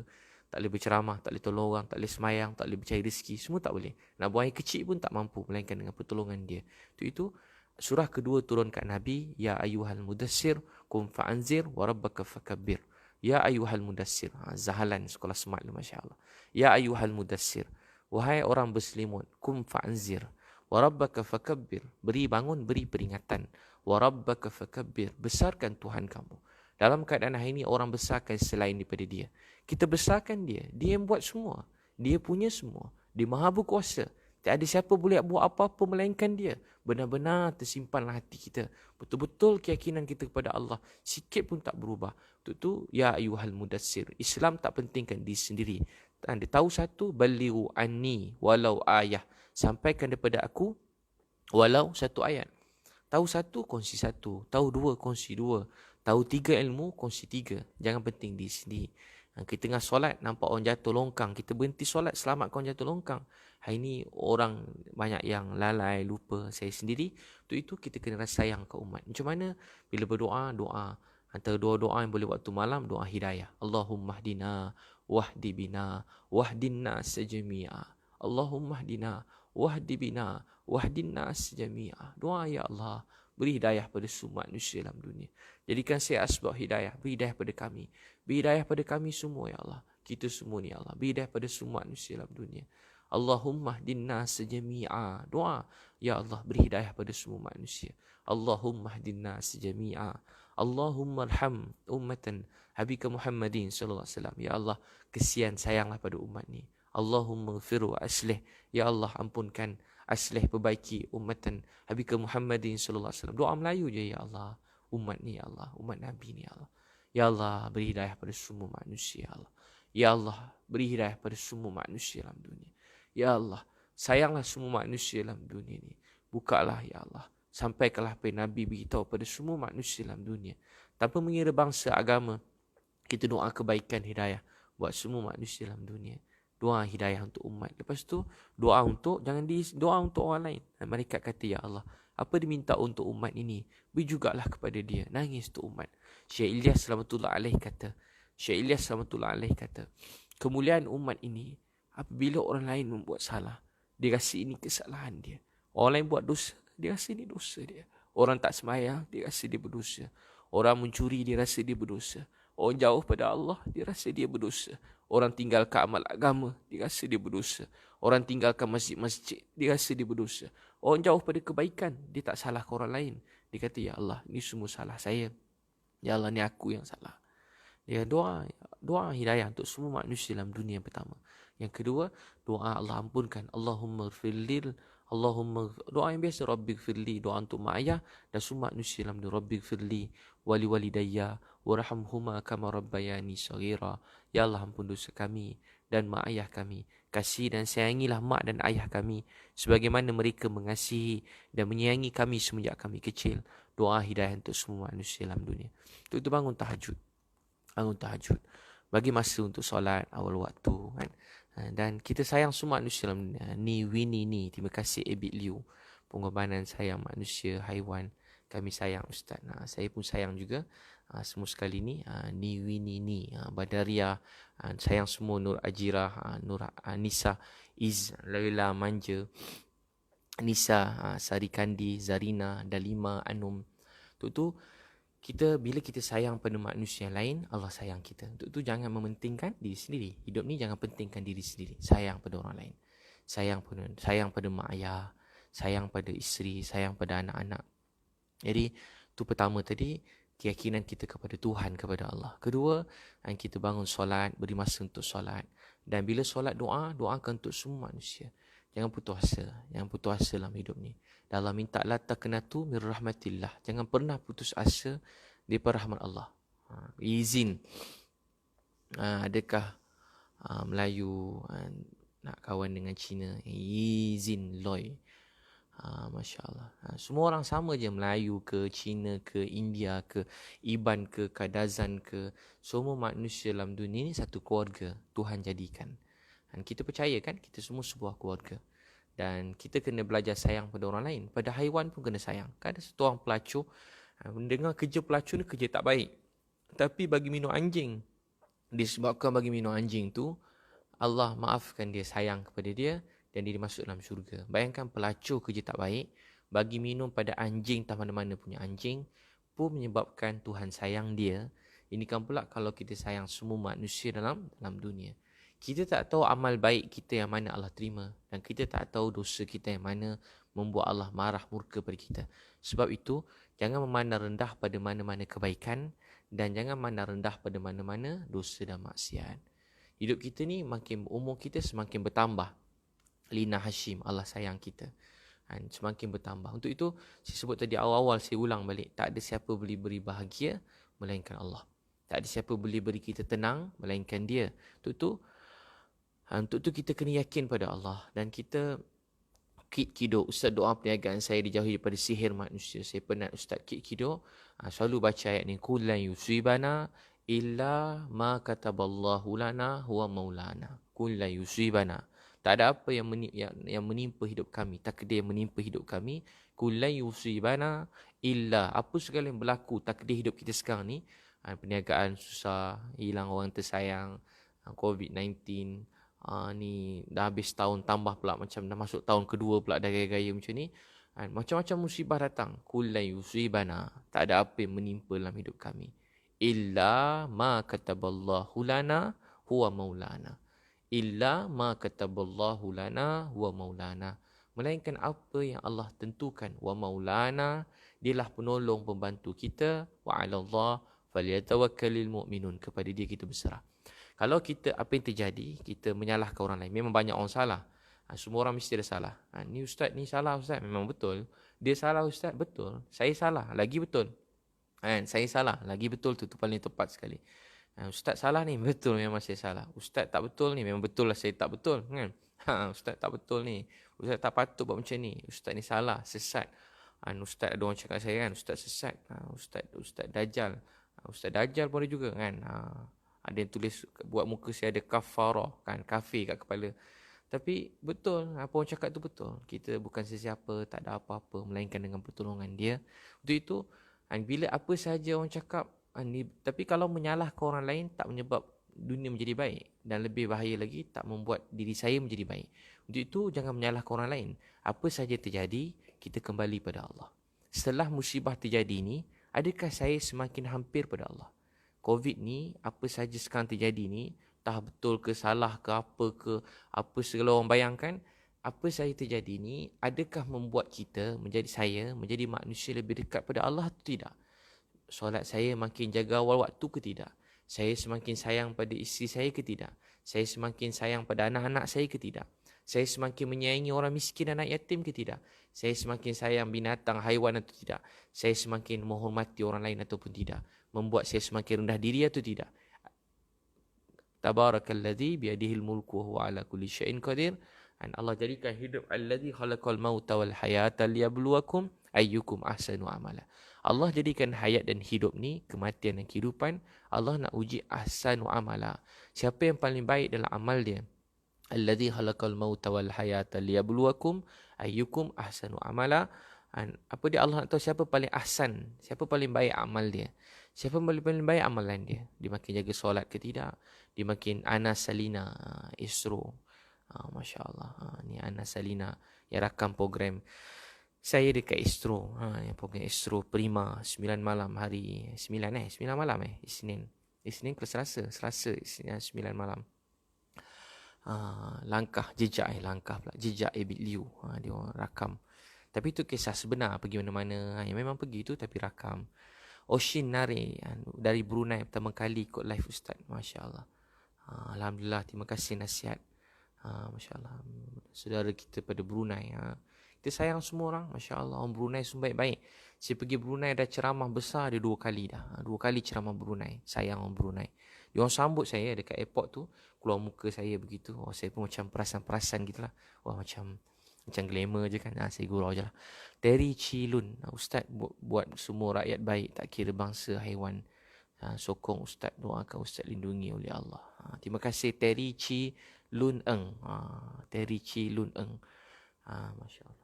tak boleh berceramah, tak boleh tolong orang, tak boleh semayang, tak boleh bercari rezeki. Semua tak boleh. Nak buang air kecil pun tak mampu melainkan dengan pertolongan dia. Itu surah kedua turun kat Nabi, Ya ayyuhal mudassir qum fa'anzir wa rabbaka fakabbir. Ya ayyuhal mudassir. Zahalan sekolah smart lu, masya-Allah. Ya ayyuhal mudassir. Wahai orang berselimut, qum fa'anzir wa rabbaka fakabbir. Beri bangun, beri peringatan. Wa rabbaka fakabbir. Besarkan Tuhan kamu. Dalam keadaan hari ini orang besarkan selain daripada dia. Kita besarkan dia. Dia yang buat semua. Dia punya semua. Dia maha berkuasa. Tak ada siapa boleh buat apa-apa melainkan dia. Benar-benar tersimpanlah hati kita. Betul-betul keyakinan kita kepada Allah. Sikit pun tak berubah. Untuk tu, ya ayuhal mudassir. Islam tak pentingkan diri sendiri. Dia tahu satu, baliu anni walau ayah. Sampaikan daripada aku walau satu ayat. Tahu satu, kongsi satu. Tahu dua, kongsi dua. Tahu tiga ilmu, kongsi tiga. Jangan penting diri sendiri. Kita tengah solat, nampak orang jatuh longkang. Kita berhenti solat, selamatkan orang jatuh longkang. Hari ini orang banyak yang lalai, lupa. Saya sendiri, untuk itu kita kena rasa sayang ke umat. Macam mana? Bila berdoa, doa. Antara doa-doa yang boleh waktu malam, doa hidayah. Allahumma hdina, wahdi bina, wahdinna sejami'a. Allahumma hdina, wahdi bina, wahdinna sejami'a. Doa, ya Allah, beri hidayah pada semua manusia dalam dunia. Jadikan saya asbab hidayah. Beri hidayah pada kami. Beri hidayah pada kami semua, ya Allah. Kita semua ni, ya Allah. Beri hidayah pada semua manusia dalam dunia. Allahumma hdinna sejami'a. Doa, ya Allah, beri hidayah pada semua manusia. Allahumma hdinna sejami'a. Allahumma arham ummatan habika Muhammadin sallallahu alaihi wasallam. Ya Allah, kesian sayanglah pada umat ni. Allahumma ghfir wa aslih. Ya Allah, ampunkan, aslih, perbaiki ummatan habika Muhammadin sallallahu alaihi wasallam. Doa Melayu je, ya Allah. Umat ni, ya Allah. Umat Nabi ni, ya Allah. Ya Allah, beri hidayah pada semua manusia, ya Allah. Ya Allah, beri hidayah pada semua manusia dalam dunia. Ya Allah, sayanglah semua manusia dalam dunia ni. Bukalah, ya Allah. Sampaikanlah apa yang Nabi beritahu pada semua manusia dalam dunia. Tanpa mengira bangsa, agama. Kita doa kebaikan, hidayah buat semua manusia dalam dunia. Doa hidayah untuk umat. Lepas tu, doa untuk, doa untuk orang lain. Dan mereka kata, ya Allah, apa diminta untuk umat ini, beri jugalah kepada dia. Nangis untuk umat. Syekh Ilyas Rahmatullah Alaih kata, kemuliaan umat ini, apabila orang lain membuat salah, dia rasa ini kesalahan dia. Orang lain buat dosa, dia rasa ini dosa dia. Orang tak sembahyang, dia rasa dia berdosa. Orang mencuri, dia rasa dia berdosa. Orang jauh pada Allah, dia rasa dia berdosa. Orang tinggalkan amal agama, dia rasa dia berdosa. Orang tinggalkan masjid-masjid, dia rasa dia berdosa. Orang jauh pada kebaikan, dia tak salahkan orang lain. Dia kata, ya Allah, ini semua salah saya. Ya Allah, ni aku yang salah. Dia doa hidayah untuk semua manusia dalam dunia yang pertama. Yang kedua, doa Allah ampunkan. Allahumma ghfirli, doa yang biasa, Rabbighfirli, doa untuk mak ayah dan semua manusia dalam dunia. Rabbighfirli wali walidayya warhamhuma kama rabbayani shaghira. Ya Allah, ampun dosa kami dan mak ayah kami. Kasih dan sayangilah mak dan ayah kami sebagaimana mereka mengasihi dan menyayangi kami semenjak kami kecil. Doa hidayah untuk semua manusia dalam dunia. Untuk itu bangun tahajud. Bagi masa untuk solat awal waktu, kan? Dan kita sayang semua manusia dalam dunia. Ni Winnie ni. Terima kasih Abid Liu. Pengorbanan sayang manusia, haiwan. Kami sayang Ustaz. Saya pun sayang juga. Semua sekali ni. Ni Winnie ni. Badaria. Sayang semua. Nur Ajirah. Nur Nisa. Laila Manja. Nisa. Sari Kandi. Zarina. Dalima. Anum. Itu bila kita sayang pada manusia lain, Allah sayang kita. Untuk itu jangan mementingkan diri sendiri. Hidup ni jangan pentingkan diri sendiri. Sayang pada orang lain. Sayang pada mak ayah, sayang pada isteri, sayang pada anak-anak. Jadi itu pertama tadi, keyakinan kita kepada Tuhan, kepada Allah. Kedua, kita bangun solat, beri masa untuk solat. Dan bila solat, doakan untuk semua manusia. Jangan putus asa dalam hidup ni. Allah minta la taqnatu min rahmatillah. Jangan pernah putus asa daripada rahmat Allah. Izin. Adakah Melayu nak kawan dengan Cina? Izin loy. Masya Allah. Semua orang sama je, Melayu ke, Cina ke, India ke, Iban ke, Kadazan ke. Semua manusia dalam dunia ni satu keluarga Tuhan jadikan. Dan kita percaya kan, kita semua sebuah keluarga. Dan kita kena belajar sayang pada orang lain. Pada haiwan pun kena sayang. Kan ada satu orang pelacur, mendengar kerja pelacur ni kerja tak baik. Tapi bagi minum anjing, disebabkan bagi minum anjing tu, Allah maafkan dia, sayang kepada dia, dan dia masuk dalam syurga. Bayangkan pelacur kerja tak baik, bagi minum pada anjing, tak mana-mana punya anjing, pun menyebabkan Tuhan sayang dia. Ini kan pula kalau kita sayang semua manusia dalam dunia. Kita tak tahu amal baik kita yang mana Allah terima. Dan kita tak tahu dosa kita yang mana membuat Allah marah, murka pada kita. Sebab itu, jangan memandang rendah pada mana-mana kebaikan. Dan jangan memandang rendah pada mana-mana dosa dan maksiat. Hidup kita ni makin umur kita semakin bertambah. Lina Hashim, Allah sayang kita. Semakin bertambah. Untuk itu, saya sebut tadi awal-awal, saya ulang balik. Tak ada siapa boleh beri bahagia, melainkan Allah. Tak ada siapa boleh beri kita tenang, melainkan Dia. Untuk itu kita kena yakin pada Allah. Dan kita Kid Ustaz doa perniagaan saya dijauhi daripada sihir manusia. Saya penat Ustaz Kid selalu baca ayat ni. Qul lan yusibana illa ma kataballahu lana huwa maulana. Qul lan yusibana. Tak ada apa yang menimpa hidup kami. Takdir yang menimpa hidup kami. Qul lan yusibana illa. Apa segala yang berlaku takdir hidup kita sekarang ni. Perniagaan susah, hilang orang tersayang, COVID-19, ni dah habis tahun, tambah pula macam dah masuk tahun kedua pula dah gaya-gaya macam ni. Macam-macam musibah datang. Qul lan yusibana. Tak ada apa yang menimpa dalam hidup kami. Illa ma kataballahu lana huwa maulana. Illa ma kataballahu lana huwa maulana. Melainkan apa yang Allah tentukan. Wa maulana. Dialah penolong pembantu kita. Wa ala Allah falyatawakkalil mu'minun. Kepada Dia kita berserah. Kalau kita, apa yang terjadi, kita menyalahkan orang lain. Memang banyak orang salah. Semua orang mesti ada salah. Ni ustaz ni salah ustaz. Memang betul. Dia salah ustaz. Betul. Saya salah. Lagi betul. Saya salah. Lagi betul tu paling tepat sekali. Ustaz salah ni. Betul memang saya salah. Ustaz tak betul ni. Memang betul lah saya tak betul. Kan? Ustaz tak betul ni. Ustaz tak patut buat macam ni. Ustaz ni salah. Sesat. Ustaz ada orang cakap saya kan. Ustaz sesat. Ustaz Dajjal. Ustaz Dajjal pun ada juga kan. Ada yang tulis buat muka saya ada kafarah. Kan? Kafir kat kepala. Tapi betul. Apa orang cakap tu betul. Kita bukan sesiapa. Tak ada apa-apa. Melainkan dengan pertolongan Dia. Untuk itu. Bila apa sahaja orang cakap. Tapi kalau menyalahkan orang lain tak menyebab dunia menjadi baik. Dan lebih bahaya lagi tak membuat diri saya menjadi baik. Untuk itu jangan menyalahkan orang lain. Apa sahaja terjadi, kita kembali pada Allah. Setelah musibah terjadi ni, adakah saya semakin hampir pada Allah? COVID ni, apa sahaja sekarang terjadi ni, tak betul ke salah ke apa segala orang bayangkan, apa sahaja terjadi ni, adakah membuat kita menjadi manusia lebih dekat pada Allah atau tidak? Solat saya makin jaga awal waktu ke tidak? Saya semakin sayang pada isteri saya ke tidak? Saya semakin sayang pada anak-anak saya ke tidak? Saya semakin menyayangi orang miskin dan anak yatim ke tidak? Saya semakin sayang binatang, haiwan atau tidak? Saya semakin menghormati orang lain ataupun tidak? Membuat saya semakin rendah diri atau tidak? Tabarakalladzi biyadihil mulku wa huwa ala kulli syai'in qadir. Dan Allah jadikan hidup alladzi khalaqal mauta wal hayata liyabluwakum ayyukum ahsanu amala. Allah jadikan hayat dan hidup ni, kematian dan kehidupan, Allah nak uji ahsanu amala. Siapa yang paling baik dalam amal dia? Alladzi khalaqal mauta wal hayata liyabluwakum ayyukum ahsanu amala. Apa dia? Allah nak tahu siapa paling ahsan, siapa paling baik amal dia. Siapa paling baik amalan dia? Dia makin jaga solat ke tidak? Dia makin Anas Salina Isro. Masya Allah. Ni Anas Salina yang rakam program saya dekat Astro. Yang program Astro Prima 9 malam hari 9 malam Isnin ke Selasa 9 malam. Jejak Ebit Liu. Dia orang rakam. Tapi itu kisah sebenar, pergi mana-mana. Yang memang pergi tu tapi rakam. Oshin Nari dari Brunei pertama kali ikut live Ustaz. Masya Allah. Alhamdulillah, terima kasih nasihat. Masya Allah. Saudara kita pada Brunei. Kita sayang semua orang. Masya Allah. Orang Brunei semua baik-baik. Saya pergi Brunei dah ceramah besar dia 2 kali dah. 2 kali ceramah Brunei. Sayang orang Brunei. Dia orang sambut saya dekat airport tu. Keluar muka saya begitu. Saya pun macam perasan-perasan gitulah. Macam glamour je kan. Saya gurau je lah. Terry Chilun. Ustaz buat semua rakyat baik. Tak kira bangsa, haiwan. Sokong Ustaz. Doakan Ustaz lindungi oleh Allah. Terima kasih Terry Chilun Eng. Terry Chilun Eng. Masya Allah.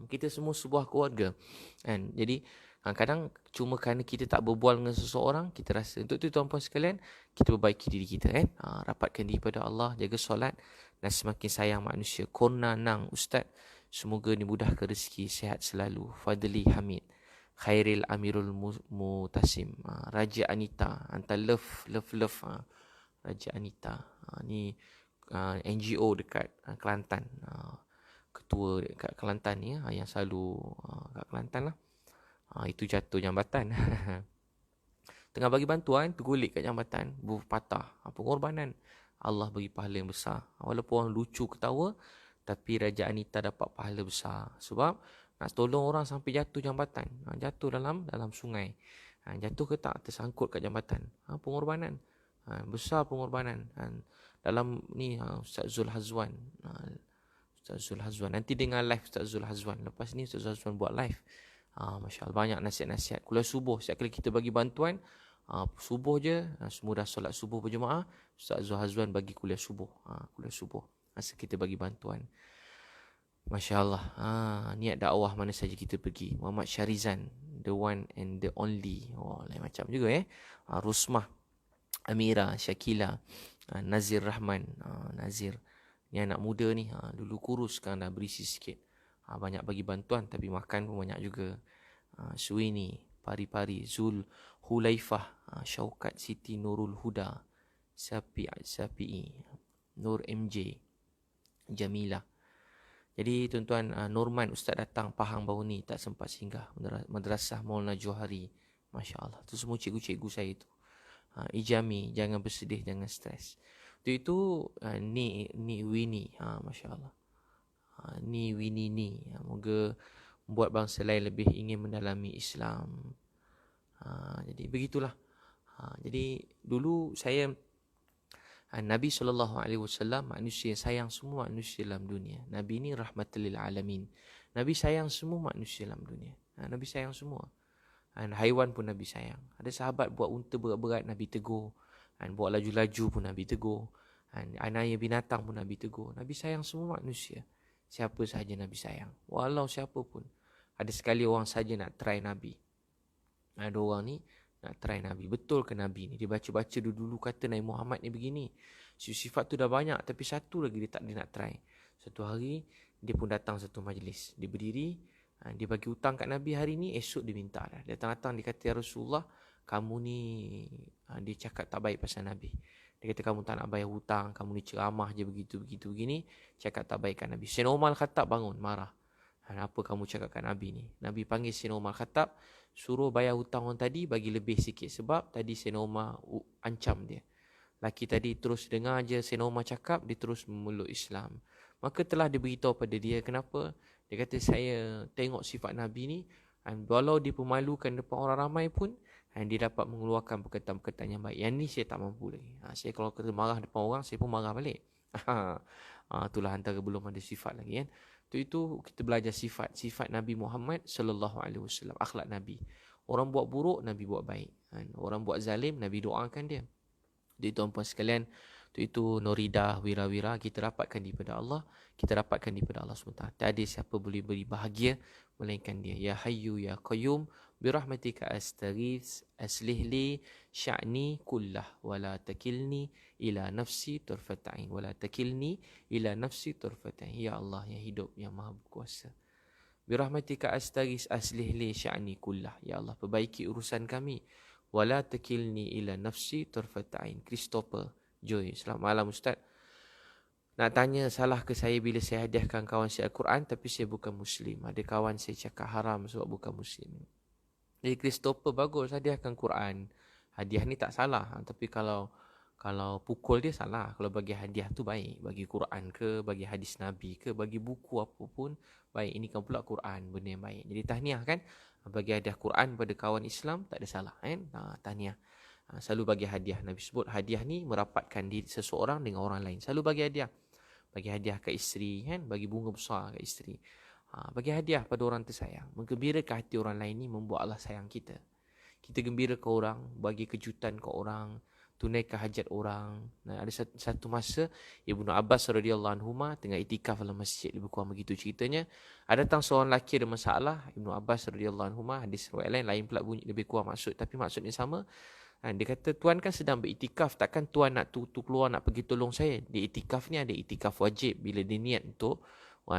Kita semua sebuah keluarga kan? Jadi kadang cuma kerana kita tak berbual dengan seseorang, kita rasa. Untuk itu tuan-puan sekalian, kita perbaiki diri kita kan? Rapatkan diri pada Allah, jaga solat dan semakin sayang manusia. Korna Nang Ustaz, semoga dimudahkan rezeki, sihat selalu. Fadli Hamid, Khairil Amirul Mutasim, Raja Anita, hantar love. Raja Anita ni NGO dekat Kelantan. Ketua dekat Kelantan ni yang selalu kat Kelantan lah. Itu jatuh jambatan. Tengah bagi bantuan, tergulik kat jambatan, patah. Pengorbanan. Allah bagi pahala yang besar. Walaupun orang lucu ketawa, tapi Raja Anita dapat pahala besar. Sebab nak tolong orang sampai jatuh jambatan. Jatuh dalam sungai. Jatuh ke tak, tersangkut kat jambatan. Pengorbanan. Besar pengorbanan. Dalam ni Ustaz Zul Hazwan. Ustaz Zul Hazwan. Nanti dengar live Ustaz Zul Hazwan. Lepas ni Ustaz Zul Hazwan buat live. Masya Allah, banyak nasihat-nasihat. Kuliah subuh, setiap kali kita bagi bantuan, subuh je, semua dah solat subuh berjemaah, Ustaz Zul Hazwan bagi kuliah subuh. Kuliah subuh. Masa kita bagi bantuan. Masya Allah. Niat dakwah mana saja kita pergi. Muhammad Syarizan, the one and the only. Lain macam juga Rusmah, Amira, Syakila, Nazir Rahman. Nazir. Ni anak muda ni. Dulu kurus, sekarang dah berisi sikit. Banyak bagi bantuan, tapi makan pun banyak juga. Suini, Pari-Pari, Zul Hulaifah, Syaukat Siti Nurul Huda, Sapi'i, Nur MJ, Jamila. Jadi tuan-tuan, Norman Ustaz datang Pahang baru ni, tak sempat singgah Madrasah Maulana Johari. Masya Allah, tu semua cikgu-cikgu saya tu. Ijami, jangan bersedih, jangan stres. Itu ni Winnie. Masya Allah. Ni Winnie ni. Moga membuat bangsa lain lebih ingin mendalami Islam. Jadi begitulah. Jadi dulu saya, Nabi SAW manusia, sayang semua manusia dalam dunia. Nabi ni rahmatul lil alamin. Nabi sayang semua manusia dalam dunia. Nabi sayang semua. Haiwan pun Nabi sayang. Ada sahabat buat unta berat-berat, Nabi tegur. Buat laju-laju pun Nabi tegur. Anaya binatang pun Nabi tegur. Nabi sayang semua manusia. Siapa sahaja Nabi sayang. Walau siapa pun. Ada sekali orang saja nak try Nabi. Ada orang ni nak try Nabi. Betul ke Nabi ni? Dia baca-baca dulu kata Nabi Muhammad ni begini. Sifat tu dah banyak, tapi satu lagi dia nak try. Satu hari, dia pun datang satu majlis. Dia berdiri, dia bagi hutang kat Nabi hari ni, esok dia minta dah. Datang-datang dia kata, Ya Rasulullah, kamu ni, dia cakap tak baik pasal Nabi. Dia kata kamu tak nak bayar hutang, kamu ni ceramah je begitu begini, cakap tak baik kat Nabi. Sayyidina Umar Khattab bangun, marah. Apa kamu cakap kat Nabi ni? Nabi panggil Sayyidina Umar Khattab, suruh bayar hutang orang tadi, bagi lebih sikit. Sebab tadi Sayyidina Umar ancam dia. Laki tadi terus dengar je Sayyidina Umar cakap, dia terus memeluk Islam. Maka telah dia beritahu pada dia, kenapa? Dia kata, saya tengok sifat Nabi ni, walau dia pemalukan depan orang ramai pun, dia dapat mengeluarkan perkataan-perkataan yang baik. Yang ni saya tak mampu lagi. Saya kalau kata marah depan orang, saya pun marah balik. Itulah antara belum ada sifat lagi kan. Itu kita belajar sifat Nabi Muhammad sallallahu alaihi wasallam, akhlak Nabi. Orang buat buruk, Nabi buat baik. Orang buat zalim, Nabi doakan dia. Jadi tuan-puan sekalian, itu Nuridah, Wira-Wira, kita dapatkan daripada Allah. Kita dapatkan daripada Allah SWT. Tak ada siapa boleh beri bahagia melainkan dia. Ya Hayyu Ya Qayyum birahmatika astaghits aslih li sya'ni kullah wala takilni ila nafsi turfatain wala takilni ila nafsi turfatain. Ya Allah yang hidup, yang maha berkuasa. Birahmatika astaghits aslih li sya'ni kullah. Ya Allah, perbaiki urusan kami. Wala takilni ila nafsi turfatain. Christopher Joy. Selamat malam Ustaz. Nak tanya, salah ke saya bila saya hadiahkan kawan saya Al-Quran tapi saya bukan Muslim? Ada kawan saya cakap haram sebab bukan Muslim. Jadi Christopher, bagus hadiahkan Quran. Hadiah ni tak salah. Tapi kalau pukul dia salah. Kalau bagi hadiah tu baik. Bagi Quran ke, bagi hadis Nabi ke, bagi buku apa pun baik. Ini kan pula Quran, benda yang baik. Jadi tahniah kan. Bagi hadiah Quran pada kawan Islam tak ada salah kan. Tahniah. Selalu bagi hadiah. Nabi sebut hadiah ni merapatkan diri seseorang dengan orang lain. Selalu bagi hadiah. Bagi hadiah ke isteri kan. Bagi bunga besar ke isteri. Bagi hadiah pada orang tersayang. Menggembirakan hati orang lain ni membuat Allah sayang kita. Kita gembira ke orang, bagi kejutan ke orang, tunaikan hajat orang. Ada satu masa Ibnu Abbas radhiyallahu anhu tengah itikaf dalam masjid, lebih kurang begitu ceritanya. Ada datang seorang lelaki ada masalah. Ibnu Abbas radhiyallahu anhu, hadis riwayat lain pula bunyi lebih kurang maksud, tapi maksudnya sama. Dia kata, tuan kan sedang beritikaf, takkan tuan nak tu keluar nak pergi tolong saya? Di itikaf ni ada itikaf wajib, bila dia niat untuk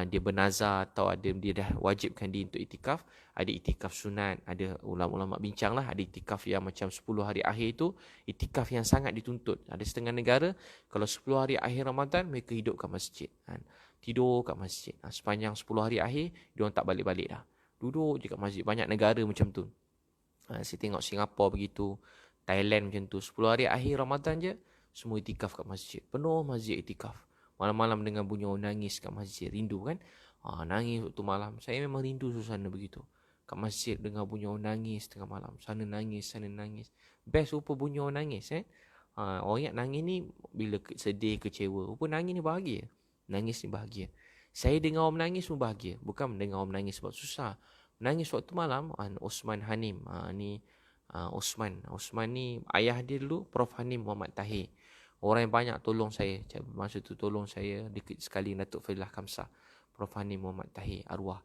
dia bernazar atau dia dah wajibkan dia untuk itikaf. Ada itikaf sunat, ada ulama-ulama bincang lah. Ada itikaf yang macam 10 hari akhir itu, itikaf yang sangat dituntut. Ada setengah negara, kalau 10 hari akhir Ramadan, mereka hidup kat masjid. Tidur kat masjid. Sepanjang 10 hari akhir, dia orang tak balik-balik dah. Duduk je kat masjid. Banyak negara macam tu. Saya tengok Singapura begitu, Thailand macam tu. 10 hari akhir Ramadan je, Semua itikaf kat masjid. Penuh masjid itikaf. Malam-malam dengan bunyi orang nangis kat masjid. Rindu kan? Nangis waktu malam. Saya memang rindu suasana begitu. Kat masjid dengan bunyi orang nangis tengah malam. Sana nangis, sana nangis. Best rupa bunyi orang nangis. Orang ingat nangis ni bila sedih, kecewa. Rupa nangis ni bahagia. Nangis ni bahagia. Saya dengar orang menangis pun bahagia. Bukan dengar orang menangis sebab susah. Menangis waktu malam, Osman Hanim. Osman ni ayah dia dulu Prof Hanim Muhammad Tahir. Orang yang banyak tolong saya. Masa tu tolong saya dekat sekali Datuk Fadilah Kamsah. Prof Hanim Muhammad Tahir arwah.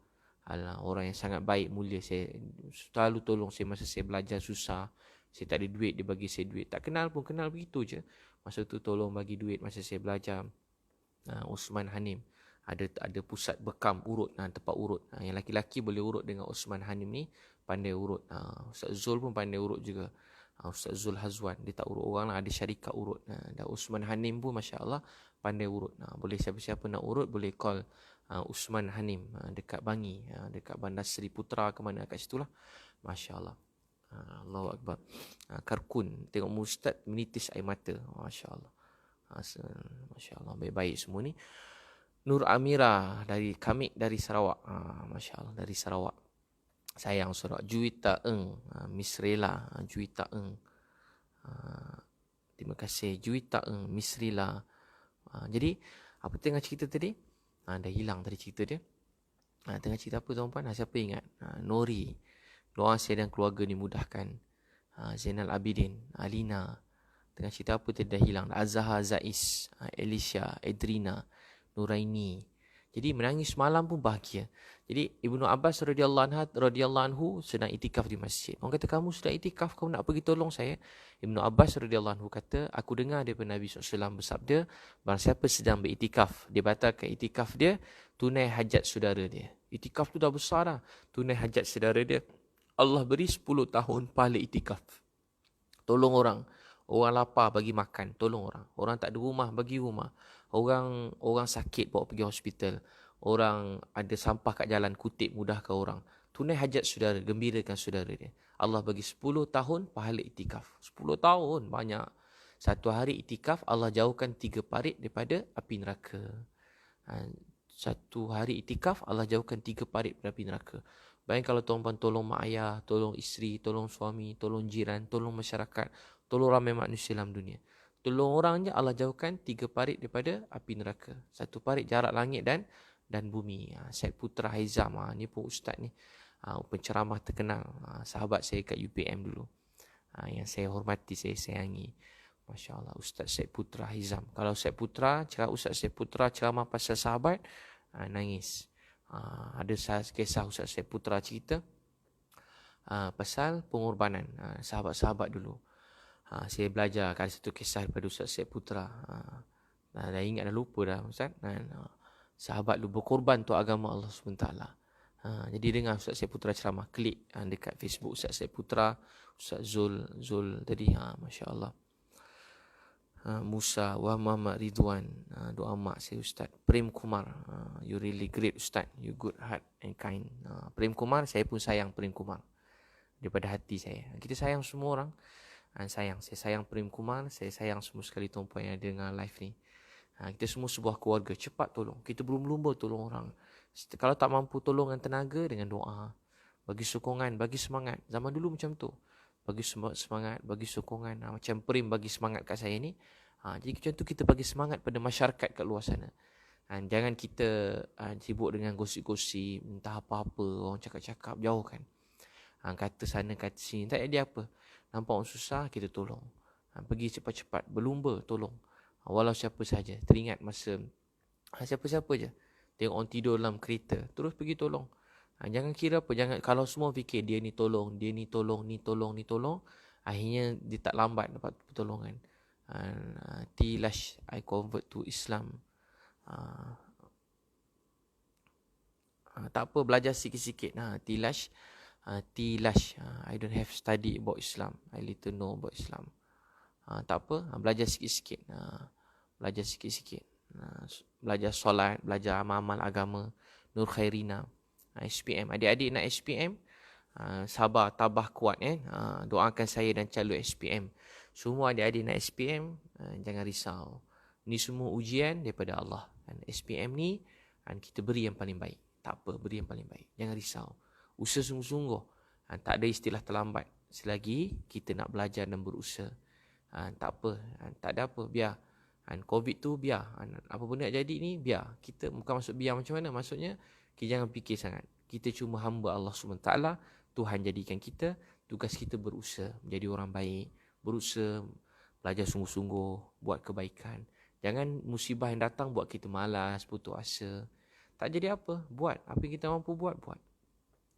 Orang yang sangat baik, mulia. Saya selalu tolong saya masa saya belajar susah. Saya tak ada duit, dia bagi saya duit. Tak kenal pun, kenal begitu je. Masa tu tolong bagi duit masa saya belajar. Osman Hanim. Ada pusat bekam urut, tempat urut. Yang laki-laki boleh urut dengan Osman Hanim ni, pandai urut. Ustaz Zul pun pandai urut juga. Ustaz Zul Hazwan, dia tak urut orang lah, ada syarikat urut. Dan Osman Hanim pun Masya Allah pandai urut. Boleh siapa-siapa nak urut, boleh call Usman Hanim dekat Bangi, dekat Bandar Seri Putra ke mana, kat situlah. Masya Allah. Allahu Akbar. Karkun, tengok Ustaz menitis air mata. Masya Allah. Masya Allah, baik-baik semua ni. Nur Amira dari Kamik dari Sarawak. Masya Allah, dari Sarawak. Sayang Sarawak. Juwita Eng, Miss Rela. Juwita Eng. Terima kasih Juwita Eng, Miss Rela. Jadi apa tengah cerita tadi? Dah hilang tadi cerita dia. Tengah cerita apa tuan-puan? Siapa ingat? Nori. Doa saya dan keluarga dimudahkan. Zainal Abidin, Alina. Tengah cerita apa tadi dah hilang. Azhar Zais, Elisha, Edrina, Nuraini. Jadi menangis malam pun bahagia. Jadi Ibnu Abbas radhiyallahu anhu sedang itikaf di masjid. Orang kata, kamu sedang itikaf, kamu nak pergi tolong saya? Ibnu Abbas radhiyallahu anhu kata, aku dengar daripada Nabi SAW bersabda, barang siapa sedang beritikaf, dia batalkan itikaf dia, tunai hajat saudara dia. Itikaf tu dah besar dah. Tunai hajat saudara dia, Allah beri 10 tahun pahala itikaf. Tolong orang. Orang lapar bagi makan, tolong orang. Orang tak ada rumah, bagi rumah. Orang sakit bawa pergi hospital. Orang ada sampah kat jalan, kutip mudahkan orang. Tunai hajat saudara, gembirakan saudara dia. Allah bagi 10 tahun pahala itikaf. 10 tahun banyak. Satu hari itikaf, Allah jauhkan 3 parit daripada api neraka. Satu hari itikaf, Allah jauhkan 3 parit daripada api neraka. Bayangkan kalau tuan-tuan tolong mak ayah, tolong isteri, tolong suami, tolong jiran, tolong masyarakat, tolong ramai manusia dalam dunia. Tolong orang je, Allah jauhkan 3 parit daripada api neraka. 1 parit jarak langit dan bumi. Syed Putra Haizam, ni pun ustaz ni. Penceramah terkenal. Sahabat saya kat UPM dulu. Yang saya hormati, saya sayangi. Masya Allah, Ustaz Syed Putra Haizam. Kalau Syed Putra, Ustaz Syed Putra ceramah pasal sahabat, nangis. Ada kisah Ustaz Syed Putra cerita pasal pengorbanan sahabat-sahabat dulu. Saya belajar ada satu kisah daripada Ustaz Syed Putra. Dah ingat dah lupa dah Ustaz. Sahabat dulu berkorban untuk agama Allah SWT. Jadi dengar Ustaz Syed Putra ceramah, klik dekat Facebook Ustaz Syed Putra, Ustaz Zul tadi. Masya Allah. Musa wa Muhammad Ridwan, doa mak saya Ustaz. Prem Kumar, you really great Ustaz, you good heart and kind. Prem Kumar, saya pun sayang Prem Kumar daripada hati saya. Kita sayang semua orang. Saya sayang Prem Kumar, saya sayang semua sekali tuan-puan yang dengar live ni. Kita semua sebuah keluarga, cepat tolong. Kita berlumba-lumba tolong orang. Kalau tak mampu tolong dengan tenaga, dengan doa. Bagi sokongan, bagi semangat. Zaman dulu macam tu. Bagi semangat, bagi sokongan. Macam Prem bagi semangat kat saya ni. Jadi macam tu kita bagi semangat pada masyarakat kat luar sana. Jangan kita sibuk dengan gosip-gosip, entah apa-apa, orang cakap-cakap, jauhkan. Kata sana, kata sini, tak ada apa. Nampak orang susah, kita tolong. Pergi cepat-cepat, berlumba, tolong. Walau siapa saja. Teringat masa siapa-siapa je. Tengok orang tidur dalam kereta, terus pergi tolong. Jangan kira apa, kalau semua fikir dia ni tolong, ni tolong, akhirnya dia tak lambat dapat pertolongan. Tilash, I convert to Islam. Tak apa, belajar sikit-sikit. Tilash, I don't have study about Islam, I little know about Islam. Tak apa, belajar sikit-sikit. Belajar solat, belajar amal-amal agama. Nur Khairina, SPM. Adik-adik nak SPM, sabar, tabah kuat. Doakan saya dan calon SPM. Semua adik-adik nak SPM, jangan risau. Ni semua ujian daripada Allah. SPM ni kita beri yang paling baik. Tak apa, beri yang paling baik. Jangan risau. Usaha sungguh-sungguh. Tak ada istilah terlambat. Selagi kita nak belajar dan berusaha. Tak apa. Tak ada apa. Biar. COVID tu biar. Apa benda nak jadi ni, biar. Kita bukan maksud biar macam mana. Maksudnya, kita jangan fikir sangat. Kita cuma hamba Allah SWT. Tuhan jadikan kita. Tugas kita berusaha menjadi orang baik. Berusaha belajar sungguh-sungguh. Buat kebaikan. Jangan musibah yang datang buat kita malas, putus asa. Tak jadi apa. Buat. Apa yang kita mampu buat, buat.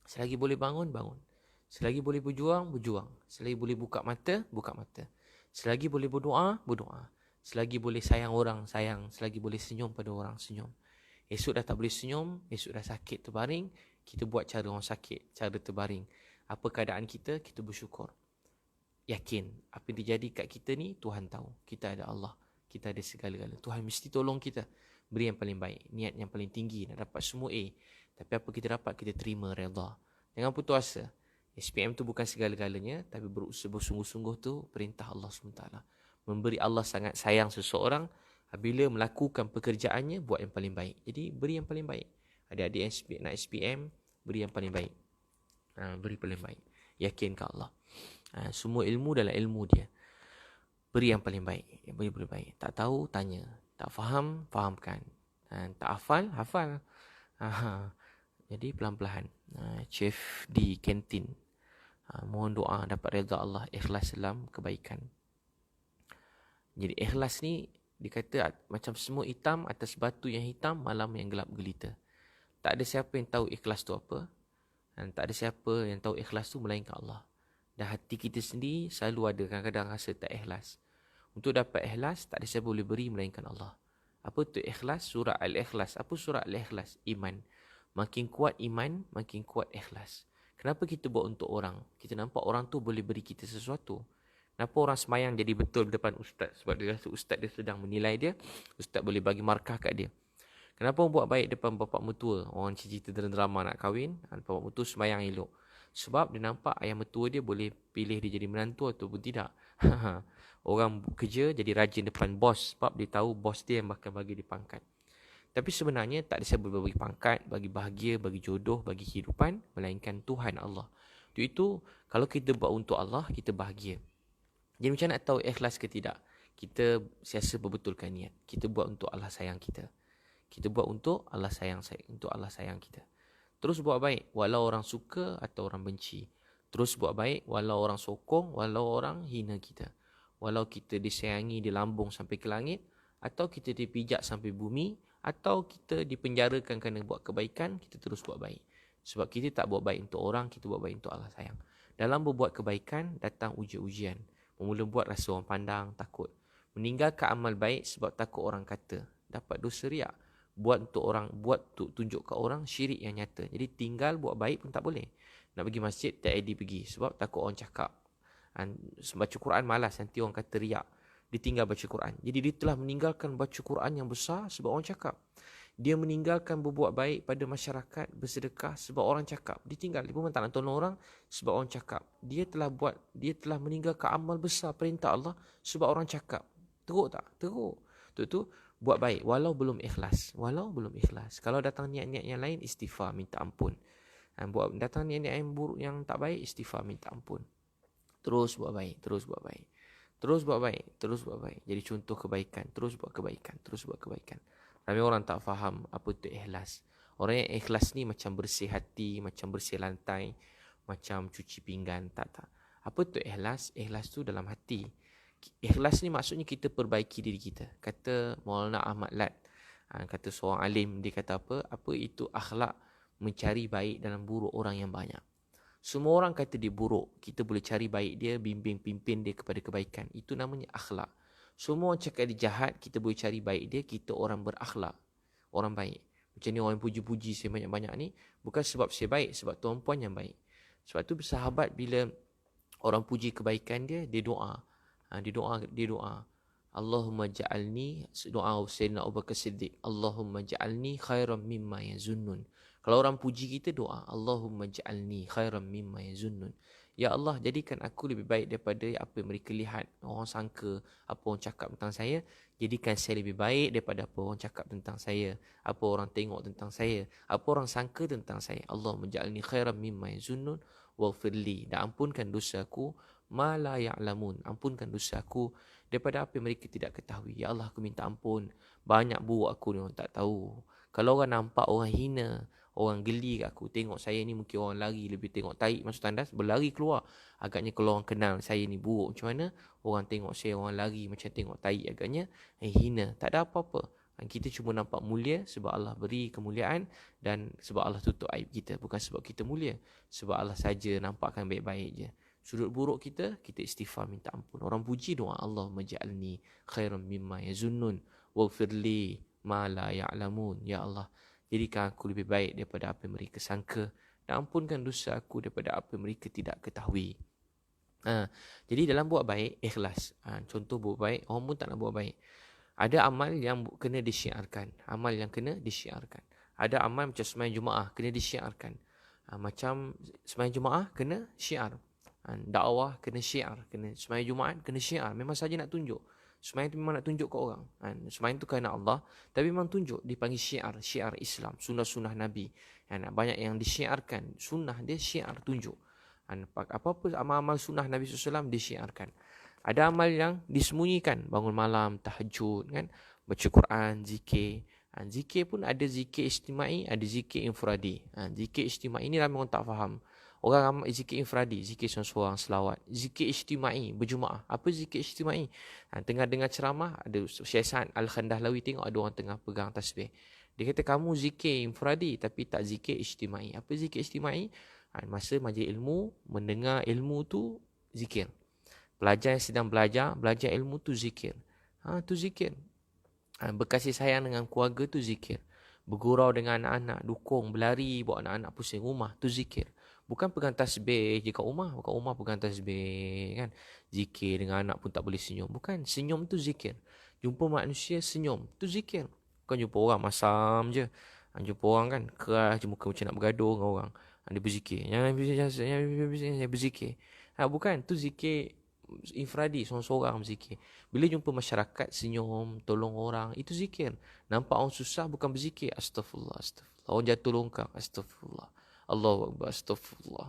Selagi boleh bangun, bangun. Selagi boleh berjuang, berjuang. Selagi boleh buka mata, buka mata. Selagi boleh berdoa, berdoa. Selagi boleh sayang orang, sayang. Selagi boleh senyum pada orang, senyum. Esok dah tak boleh senyum, esok dah sakit terbaring, kita buat cara orang sakit, cara terbaring. Apa keadaan kita, kita bersyukur. Yakin, apa yang terjadi kat kita ni, Tuhan tahu. Kita ada Allah, kita ada segala-gala. Tuhan mesti tolong kita. Beri yang paling baik, niat yang paling tinggi, nak dapat semua A. Tapi apa kita dapat, kita terima redha. Jangan putus asa. SPM tu bukan segala-galanya, tapi berusaha bersungguh-sungguh tu perintah Allah SWT. Memberi Allah sangat sayang seseorang, bila melakukan pekerjaannya, buat yang paling baik. Jadi, beri yang paling baik. Adik-adik yang nak SPM, beri yang paling baik. Beri paling baik. Yakin ke Allah. Semua ilmu dalam ilmu dia. Beri yang paling baik. Beri paling baik. Tak tahu, tanya. Tak faham, fahamkan. Tak hafal, hafal. Jadi, pelan-pelan. Chef di kantin. Mohon doa dapat redha Allah. Ikhlas dalam kebaikan. Jadi, ikhlas ni, dikata macam semua hitam atas batu yang hitam, malam yang gelap gelita. Tak ada siapa yang tahu ikhlas tu apa. Dan tak ada siapa yang tahu ikhlas tu melainkan Allah. Dan hati kita sendiri selalu ada kadang-kadang rasa tak ikhlas. Untuk dapat ikhlas, tak ada siapa boleh beri melainkan Allah. Apa tu ikhlas? Surah Al-Ikhlas. Apa surah Al-Ikhlas? Iman. Makin kuat iman, makin kuat ikhlas. Kenapa kita buat untuk orang? Kita nampak orang tu boleh beri kita sesuatu. Kenapa orang semayang jadi betul depan ustaz? Sebab dia rasa ustaz dia sedang menilai dia. Ustaz boleh bagi markah kat dia. Kenapa orang buat baik depan bapak mertua? Orang cerita drama nak kahwin, bapak mertua semayang elok. Sebab dia nampak ayah mertua dia boleh pilih dia jadi menantu ataupun tidak. Orang kerja jadi rajin depan bos sebab dia tahu bos dia yang bakal bagi dia pangkat. Tapi sebenarnya tak ada siapa boleh bagi pangkat, bagi bahagia, bagi jodoh, bagi kehidupan, melainkan Tuhan Allah. Itu kalau kita buat untuk Allah, kita bahagia. Jadi macam nak tahu ikhlas ke tidak? Kita siasa berbetulkan niat. Kita buat untuk Allah sayang kita. Kita buat untuk Allah sayang kita. Terus buat baik walau orang suka atau orang benci. Terus buat baik walau orang sokong, walau orang hina kita. Walau kita disayangi, dilambung sampai ke langit, atau kita dipijak sampai bumi, atau kita dipenjarakan kerana buat kebaikan, kita terus buat baik. Sebab kita tak buat baik untuk orang, kita buat baik untuk Allah sayang. Dalam berbuat kebaikan, datang ujian-ujian. Mula buat rasa orang pandang, takut. Meninggalkan amal baik sebab takut orang kata. Dapat dosa riak. Buat untuk orang, buat untuk tunjuk ke orang, syirik yang nyata. Jadi tinggal buat baik pun tak boleh. Nak pergi masjid, tak ready pergi. Sebab takut orang cakap. Baca Quran malas, nanti orang kata riak. Dia tinggal baca Quran. Jadi dia telah meninggalkan baca Quran yang besar sebab orang cakap. Dia meninggalkan berbuat baik pada masyarakat, bersedekah sebab orang cakap. Dia tinggal, dia pun tak nak tolong orang sebab orang cakap. Dia telah meninggalkan amal besar perintah Allah sebab orang cakap. Teruk tak? Teruk. Tu buat baik walau belum ikhlas. Kalau datang niat-niat yang lain, istighfar, minta ampun. Buat datang niat-niat yang buruk yang tak baik, istighfar, minta ampun. Terus buat baik. Jadi contoh kebaikan. Terus buat kebaikan. Tapi orang tak faham apa tu ikhlas. Orang yang ikhlas ni macam bersih hati, macam bersih lantai, macam cuci pinggan. Tak. Apa tu ikhlas? Ikhlas tu dalam hati. Ikhlas ni maksudnya kita perbaiki diri kita. Kata Maulana Ahmad Lat, kata seorang alim, dia kata apa? Apa itu akhlak mencari baik dalam buruk orang yang banyak. Semua orang kata dia buruk. Kita boleh cari baik dia, bimbing, pimpin dia kepada kebaikan. Itu namanya akhlak. Semua orang cakap dia jahat, kita boleh cari baik dia. Kita orang berakhlak, orang baik. Macam ni orang puji-puji saya banyak-banyak ni, bukan sebab saya baik, sebab tuan puan yang baik. Sebab tu bersahabat bila orang puji kebaikan dia, dia doa. Dia doa. Allahumma ja'alni, doa Sayyidina Abu Bakar Siddiq, Allahumma ja'alni khairan mimma yazunnun. Kalau orang puji kita, doa Allahumma ja'alni khairan mimma yazunnun. Ya Allah, jadikan aku lebih baik daripada apa yang mereka lihat, orang sangka, apa orang cakap tentang saya. Jadikan saya lebih baik daripada apa orang cakap tentang saya, apa orang tengok tentang saya, apa orang sangka tentang saya. Allah menja'alni khairan mimma yazunnun waghfirli, dan ampunkan dosaku ma la ya'lamun. Ampunkan dosaku daripada apa yang mereka tidak ketahui. Ya Allah, aku minta ampun. Banyak buruk aku ni orang tak tahu. Kalau orang nampak, orang hina, orang geli kat aku, tengok saya ni mungkin orang lari, lebih tengok tahi masuk tandas, berlari keluar. Agaknya kalau orang kenal saya ni buruk macam mana, orang tengok saya orang lari macam tengok tahi, agaknya hina. Tak ada apa-apa. Kita cuma nampak mulia sebab Allah beri kemuliaan, dan sebab Allah tutup aib kita. Bukan sebab kita mulia, sebab Allah saja nampakkan baik-baik je. Sudut buruk kita, kita istighfar minta ampun. Orang puji doa Allah maj'alni khairan mimma yazunnun waghfirli ma la ya'lamun. Ya Allah, jadikan aku lebih baik daripada apa yang mereka sangka, dan ampunkan dosa aku daripada apa yang mereka tidak ketahui. Jadi dalam buat baik, ikhlas. Contoh buat baik, orang pun tak nak buat baik. Ada amal yang kena disyiarkan. Amal yang kena disyiarkan. Ada amal macam sembahyang Jumaat, kena disyiarkan. Macam sembahyang Jumaat, kena syiar. Dakwah, kena syiar. Kena sembahyang Jumaat, kena syiar. Memang saja nak tunjuk. Sembahyang tu memang nak tunjuk ke orang. Sembahyang tu kerana Allah, tapi memang tunjuk, dipanggil syiar. Syiar Islam, sunnah-sunnah Nabi. Banyak yang disyiarkan. Sunnah dia syiar, tunjuk. Apa-apa amal-amal sunnah Nabi SAW disyiarkan. Ada amal yang disembunyikan, bangun malam, tahajud, kan, baca Quran, zikir. Zikir pun ada zikir istimai, ada zikir infradi. Zikir istimai ni ramai orang tak faham. Orang zikir infradi, zikir seorang-seorang, selawat. Zikir istimai, berjumaah. Apa zikir istimai? Tengah dengar ceramah, ada Syekh Sa'ad Al-Khandahlawi, tengok ada orang tengah pegang tasbih. Dia kata kamu zikir infradi tapi tak zikir istimai. Apa zikir istimai? Masa majlis ilmu, mendengar ilmu tu zikir. Pelajar yang sedang belajar ilmu tu zikir. Tu zikir. Berkasih sayang dengan keluarga tu zikir. Bergurau dengan anak-anak, dukung, berlari, bawa anak-anak pusing rumah, tu zikir. Bukan pegang tasbih je kat rumah, pegang tasbih, kan. Zikir dengan anak pun tak boleh senyum. Bukan, senyum tu zikir. Jumpa manusia senyum, tu zikir. Bukan jumpa orang masam je. Jumpa orang kan keras je muka macam nak bergaduh dengan orang. Dia berzikir. Jangan berzikir. Bukan, tu zikir infradi, seorang-seorang berzikir. Bila jumpa masyarakat senyum, tolong orang, itu zikir. Nampak orang susah bukan berzikir, astagfirullah, astagfirullah. Orang jatuh longkang, astagfirullah. Allahu Akbar, astagfirullah.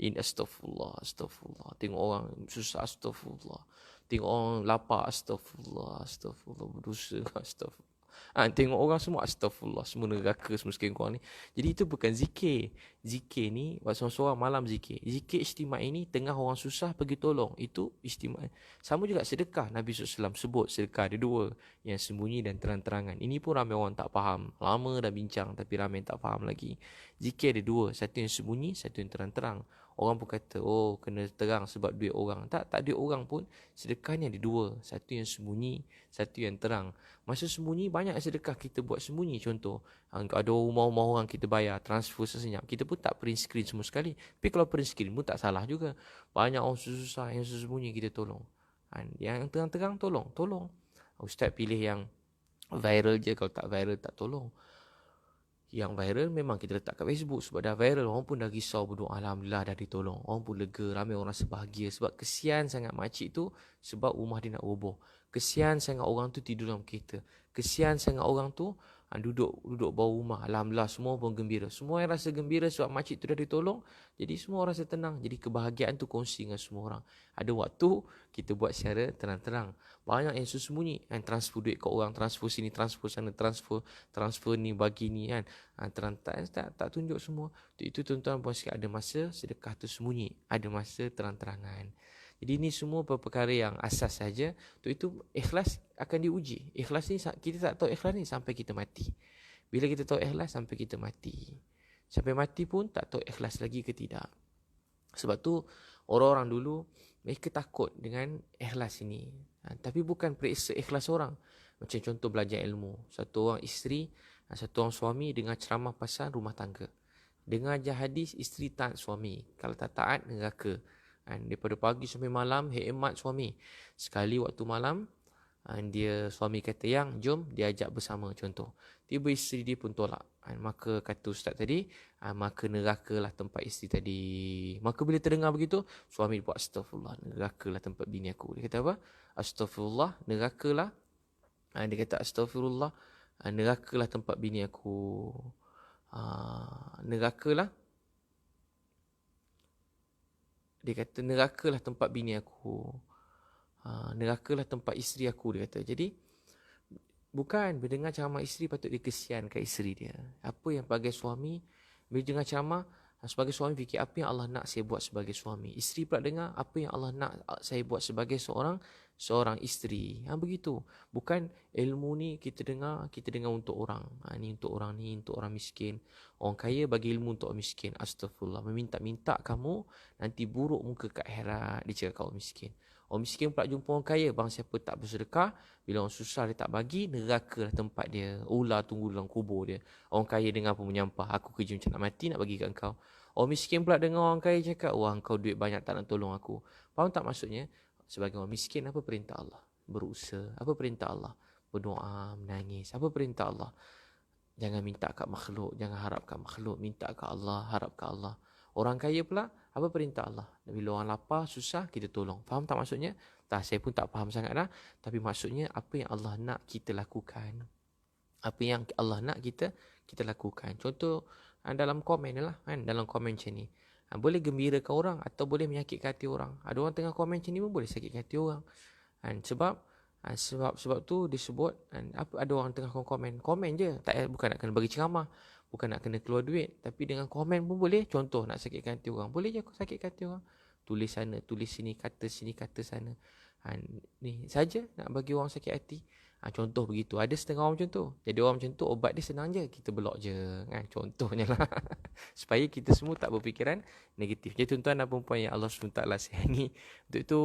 In astagfirullah, astagfirullah. Tengok orang susah, astagfirullah. Tengok orang lapar, astagfirullah, astagfirullah. Berdosa, astagfirullah. Tengok orang semua, astagfirullah, semua neraka, semua sekian kurang ni. Jadi itu bukan zikir. Zikir ni, buat seorang-seorang malam zikir. Zikir istimewa ini, tengah orang susah pergi tolong. Itu istimewa. Sama juga sedekah. Nabi SAW sebut sedekah ada dua. Yang sembunyi dan terang-terangan. Ini pun ramai orang tak faham. Lama dah bincang tapi ramai tak faham lagi. Zikir ada dua. Satu yang sembunyi, satu yang terang-terang. Orang pun kata, oh kena terang sebab duit orang. Tak duit orang pun. Sedekahnya ada dua. Satu yang sembunyi, satu yang terang. Masa sembunyi, banyak sedekah kita buat sembunyi. Contoh, ada rumah-rumah orang kita bayar, transfer sesenyap. Kita pun tak print screen semua sekali. Tapi kalau print screen pun tak salah juga. Banyak orang susah yang sembunyi kita tolong. Yang terang-terang tolong. Ustaz pilih yang viral je. Kalau tak viral, tak tolong. Yang viral memang kita letak kat Facebook. Sebab dah viral, orang pun dah risau berdoa, alhamdulillah dah ditolong. Orang pun lega, ramai orang rasa bahagia. Sebab kesian sangat makcik tu, sebab rumah dia nak roboh. Kesian sangat orang tu tidur dalam kereta. Kesian sangat orang tu duduk bawah rumah. Alhamdulillah, semua pun gembira. Semua yang rasa gembira sebab makcik tu dah ditolong. Jadi semua orang rasa tenang. Jadi kebahagiaan tu kongsi dengan semua orang. Ada waktu kita buat secara terang-terang. Banyak yang sembunyi, yang transfer duit ke orang, transfer sini, transfer sana, transfer ni, bagi ni, kan. Tak tunjuk semua. Itu tuan-tuan puan sekalian, ada masa sedekah tu sembunyi, ada masa terang-terangan. Jadi ini semua perkara yang asas saja. Untuk itu ikhlas akan diuji. Ikhlas ni kita tak tahu ikhlas ni sampai kita mati. Bila kita tahu ikhlas sampai kita mati. Sampai mati pun tak tahu ikhlas lagi ke tidak. Sebab tu orang-orang dulu mereka takut dengan ikhlas ini. Tapi bukan periksa ikhlas orang. Macam contoh belajar ilmu. Satu orang isteri, satu orang suami dengar ceramah pasal rumah tangga. Dengar je hadis, isteri taat suami. Kalau tak taat, neraka. Daripada pagi sampai malam, hemat suami. Sekali waktu malam, Dia suami kata yang jom diajak bersama contoh. Tiba isteri dia pun tolak. Maka kata ustaz tadi, maka nerakalah tempat isteri tadi. Maka bila terdengar begitu, suami buat astagfirullah, nerakalah tempat bini aku. Dia kata apa? Astagfirullah, nerakalah. Dia kata astagfirullah, nerakalah tempat bini aku. Nerakalah. Dia kata nerakalah tempat bini aku. Nerakalah tempat isteri aku, dia kata. Jadi bukan mendengar ceramah isteri patut dia kesiankan isteri dia. Apa yang sebagai suami bila dengar ceramah, sebagai suami fikir apa yang Allah nak saya buat sebagai suami. Isteri pula dengar apa yang Allah nak saya buat sebagai seorang isteri. Begitu. Bukan ilmu ni kita dengar untuk orang. Ni untuk orang ni, untuk orang miskin. Orang kaya bagi ilmu untuk orang miskin. Astagfirullah. Meminta-minta kamu nanti buruk muka kat akhirat dia cakap kau miskin. Orang miskin pula jumpa orang kaya, bang siapa tak bersedekah, bila orang susah dia tak bagi, neraka lah tempat dia. Ular tunggu dalam kubur dia. Orang kaya dengar pun menyampah, aku kerja macam nak mati nak bagi kat kau. Orang miskin pula dengar orang kaya cakap, wah kau duit banyak tak nak tolong aku. Faham tak maksudnya? Sebagai orang miskin, apa perintah Allah? Berusaha. Apa perintah Allah? Berdoa, menangis. Apa perintah Allah? Jangan minta kat makhluk, jangan harap kat makhluk, minta kat Allah, harap kat Allah. Orang kaya pula, apa perintah Allah? Bila orang lapar, susah, kita tolong. Faham tak maksudnya? Saya pun tak faham sangat dah. Tapi maksudnya, apa yang Allah nak kita lakukan. Apa yang Allah nak kita lakukan. Contoh, dalam komen lah. Dalam komen macam ni. Boleh gembirakan orang atau boleh menyakitkan hati orang. Ada orang tengah komen macam ni pun boleh sakitkan hati orang. Sebab tu disebut, ada orang tengah komen je. Bukan nak kena bagi ceramah. Bukan nak kena keluar duit. Tapi dengan komen pun boleh. Contoh nak sakitkan hati orang. Boleh je aku sakitkan hati orang. Tulis sana, tulis sini, kata sana. Ni saja nak bagi orang sakit hati. Contoh begitu. Ada setengah orang macam tu. Jadi orang macam tu obat dia senang je. Kita belok je. Contohnya lah. Supaya kita semua tak berfikiran negatif. Jadi tuan-tuan dan puan-puan yang Allah SWT sayangi. Untuk itu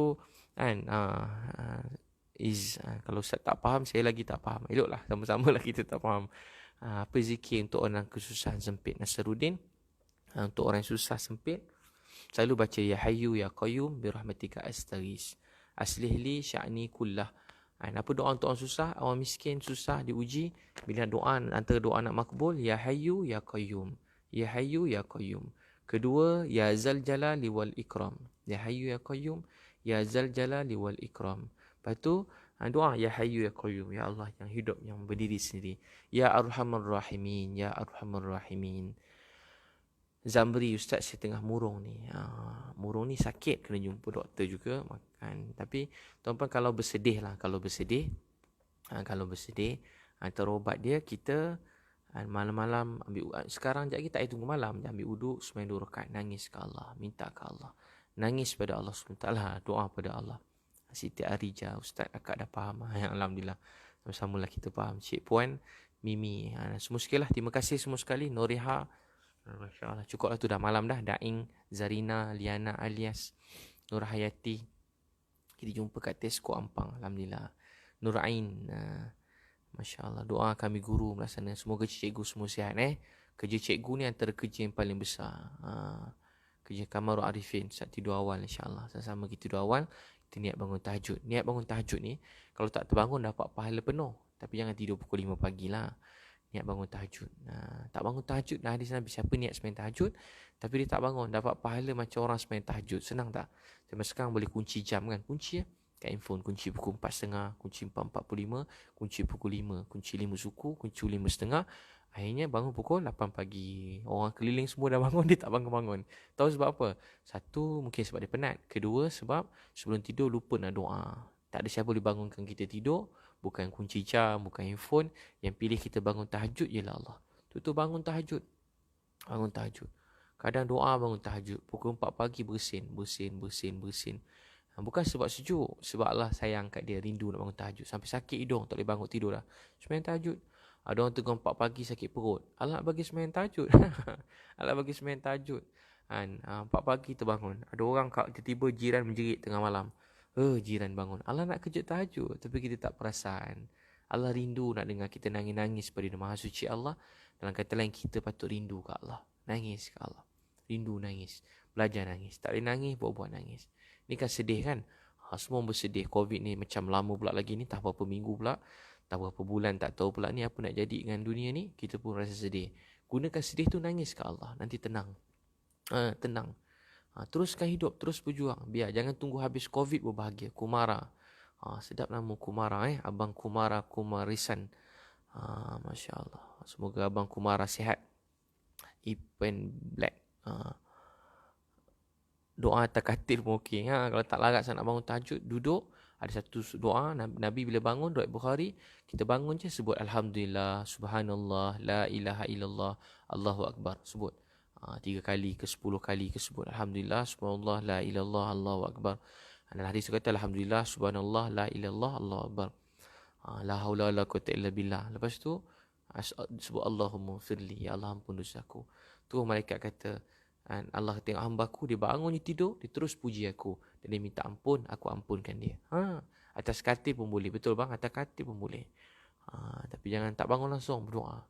kalau Ustaz tak faham, saya lagi tak faham. Eloklah sama-sama lah kita tak faham. Apa zikir untuk orang kesusahan sempit? Nasruddin, untuk orang yang susah sempit, selalu baca Ya Hayyu Ya Qayyum birahmatika astaghis. Aslih li sya'ni kullah. Apa doa untuk orang susah, orang miskin susah diuji, bila doa antara doa nak makbul, Ya Hayyu Ya Qayyum. Ya Hayyu Ya Qayyum. Kedua, Ya Zal Jalali wal Ikram. Ya Hayyu Ya Qayyum. Ya Zal Jalali wal Ikram. Lepas tu doa Ya Hayyu Ya Qayyum, ya Allah yang hidup, yang berdiri sendiri. Ya Arhamar Rahimin, Ya Arhamar Rahimin. Zamri, ustaz saya tengah murung ni. Murung ni sakit, kena jumpa doktor juga makan. Tapi tuan-tuan kalau bersedih terubat dia, kita malam-malam ambil, sekarang sekejap lagi tak payah tunggu malam, ambil uduk, sembahyang 2 rakaat, nangis ke Allah, minta ke Allah, nangis pada Allah SWT, doa pada Allah. Siti Arija, ustaz akak dah faham. Alhamdulillah, sama-sama lah kita faham. Cik Puan, Mimi, semua sekali lah, terima kasih semua sekali. Noriha, Masya Allah, cukup lah tu dah malam dah. Daing, Zarina, Liana alias Nur Hayati, kita jumpa kat Tesco Ampang. Alhamdulillah. Nur Ain, Masya Allah, doa kami guru melaksana. Semoga cikgu semua sihat. Kerja cikgu ni antara kerja yang paling besar. Kerja Kamarul Arifin, saat tidur awal insyaAllah. Sama-sama kita tidur awal, kita niat bangun tahajud. Niat bangun tahajud ni, kalau tak terbangun dapat pahala penuh. Tapi jangan tidur pukul 5 pagi lah. Niat bangun tahajud. Tak bangun tahajud, dah hadis Nabi, siapa niat sembahyang tahajud tapi dia tak bangun, dapat pahala macam orang sembahyang tahajud. Senang tak? Sampai sekarang boleh kunci jam kan? Kunci kat handphone, kunci pukul 4.30, kunci 4.45, kunci pukul 5, kunci 5 suku, kunci 5.30. Akhirnya bangun pukul 8 pagi. Orang keliling semua dah bangun, dia tak bangun-bangun. Tahu sebab apa? Satu, mungkin sebab dia penat. Kedua, sebab sebelum tidur lupa nak doa. Tak ada siapa boleh bangunkan kita tidur. Bukan kunci jam, bukan handphone. Yang pilih kita bangun tahajud ialah Allah. Tu bangun tahajud. Bangun tahajud. Kadang doa bangun tahajud. Pukul 4 pagi bersin. Bukan sebab sejuk. Sebab Allah sayang kat dia, rindu nak bangun tahajud. Sampai sakit hidung, tak boleh bangun tidur dah. Sembahyang tahajud. Ada orang tengok 4 pagi sakit perut. Allah bagi sembahyang tahajud. Allah bagi sembahyang tahajud. 4 pagi terbangun. Ada orang tiba-tiba jiran menjerit tengah malam. Jiran bangun. Allah nak kejut tahajud, tapi kita tak perasan. Allah rindu nak dengar kita nangis-nangis pada Maha Suci Allah. Dalam kata lain, kita patut rindu ke Allah. Nangis ke Allah. Rindu nangis. Belajar nangis. Tak boleh nangis, buat-buat nangis. Ni kan sedih kan? Semua bersedih. Covid ni macam lama pula lagi ni, tak berapa minggu pula, tak berapa bulan, tak tahu pula ni apa nak jadi dengan dunia ni. Kita pun rasa sedih. Gunakan sedih tu nangis ke Allah, nanti tenang. Tenang. Teruskan hidup, terus berjuang. Biar jangan tunggu habis Covid berbahagia. Kumara. Sedap nama Kumara Abang Kumara Kumarisan. Masya Allah. Semoga Abang Kumara sihat. Ipen Black. Doa takatir pun okey. Kalau tak larat sangat nak bangun tahajud, duduk. Ada satu doa, Nabi bila bangun, doa Bukhari, kita bangun je sebut Alhamdulillah, Subhanallah, La ilaha illallah, Allahu Akbar. Sebut 3 kali ke 10 kali ke sebut Alhamdulillah, Subhanallah, La ilallah, Allahu Akbar. Dan hadis kata Alhamdulillah, Subhanallah, La ilallah, Allahu Akbar. La haula la quwwata illa billah. Lepas tu sebut Allahumma firli, ya Allah ampun dosaku. Tu malaikat kata, Allah tengok hamba aku, dia bangun, dia tidur, dia terus puji aku. Dan dia minta ampun, aku ampunkan dia. Atas katil pun boleh. Betul bang, atas katil pun boleh. Tapi jangan tak bangun langsung, berdoa.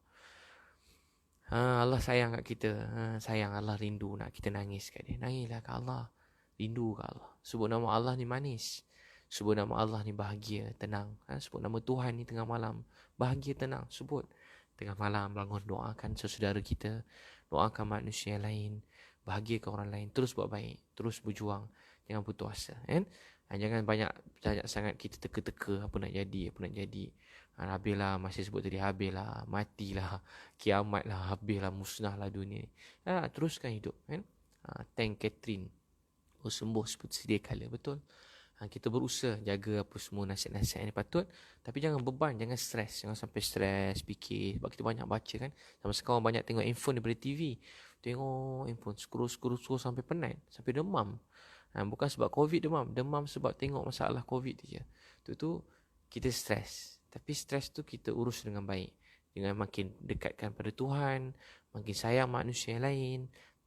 Allah sayang kat kita. Sayang, Allah rindu nak kita nangis kat dia. Nangislah kat Allah. Rindu kat Allah. Sebut nama Allah ni manis. Sebut nama Allah ni bahagia, tenang. Sebut nama Tuhan ni tengah malam. Bahagia, tenang. Sebut. Tengah malam bangun, doakan saudara kita. Doakan manusia lain. Bahagiakan orang lain. Terus buat baik. Terus berjuang. Jangan putus asa. Jangan banyak sangat kita teka-teka apa nak jadi, apa nak jadi. Habislah, masih sebut tadi, habislah, matilah, kiamatlah, habislah, musnahlah dunia ni. Teruskan hidup. Thank Catherine. Sembuh seperti sedia kala. Betul? Kita berusaha jaga apa semua nasihat-nasihat yang patut. Tapi jangan beban, jangan stres. Jangan sampai stres, fikir. Sebab kita banyak baca kan. Sama sekarang banyak tengok handphone daripada TV. Tengok handphone, scroll sampai penat. Sampai demam. Bukan sebab Covid demam. Demam sebab tengok masalah Covid je. Tu kita stres. Tapi stres tu kita urus dengan baik. Dengan makin dekatkan pada Tuhan. Makin sayang manusia yang lain.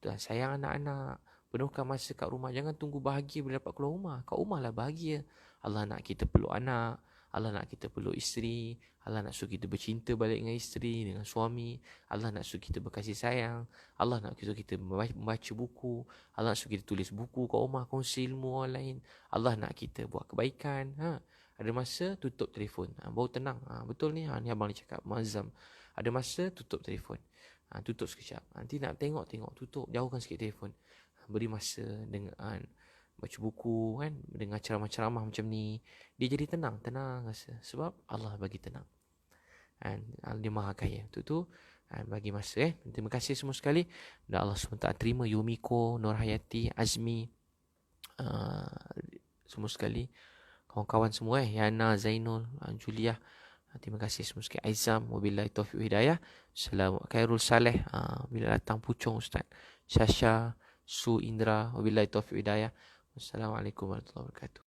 Dan sayang anak-anak. Penuhkan masa kat rumah. Jangan tunggu bahagia bila dapat keluar rumah. Kat rumah lah bahagia. Allah nak kita peluk anak. Allah nak kita peluk isteri. Allah nak suruh kita bercinta balik dengan isteri, dengan suami. Allah nak suruh kita berkasih sayang. Allah nak suruh kita membaca buku. Allah nak suruh kita tulis buku kat rumah, kongsi ilmu orang lain. Allah nak kita buat kebaikan. Ada masa tutup telefon. Baru tenang. Betul ni. Ni abang ni cakap. Muazzam. Ada masa tutup telefon. Tutup sekejap. Nanti nak tengok. Tutup. Jauhkan sikit telefon. Beri masa dengan baca buku kan, dengar ceramah-ceramah macam ni, dia jadi tenang rasa. Sebab Allah bagi tenang. Dia Maha Kaya. Itu bagi masa. Terima kasih semua sekali. Dan Allah SWT terima Yumiko, Nur Hayati, Azmi, semua sekali, kawan-kawan semua Yana, Zainul, Juliah. Terima kasih semua sekali. Aizam, wabillahi taufiq hidayah. Assalamualaikum. Khairul Saleh, bila datang Pucung Ustaz. Syasha, Su Indra, wabillahi taufiq hidayah. Wassalamualaikum warahmatullahi wabarakatuh.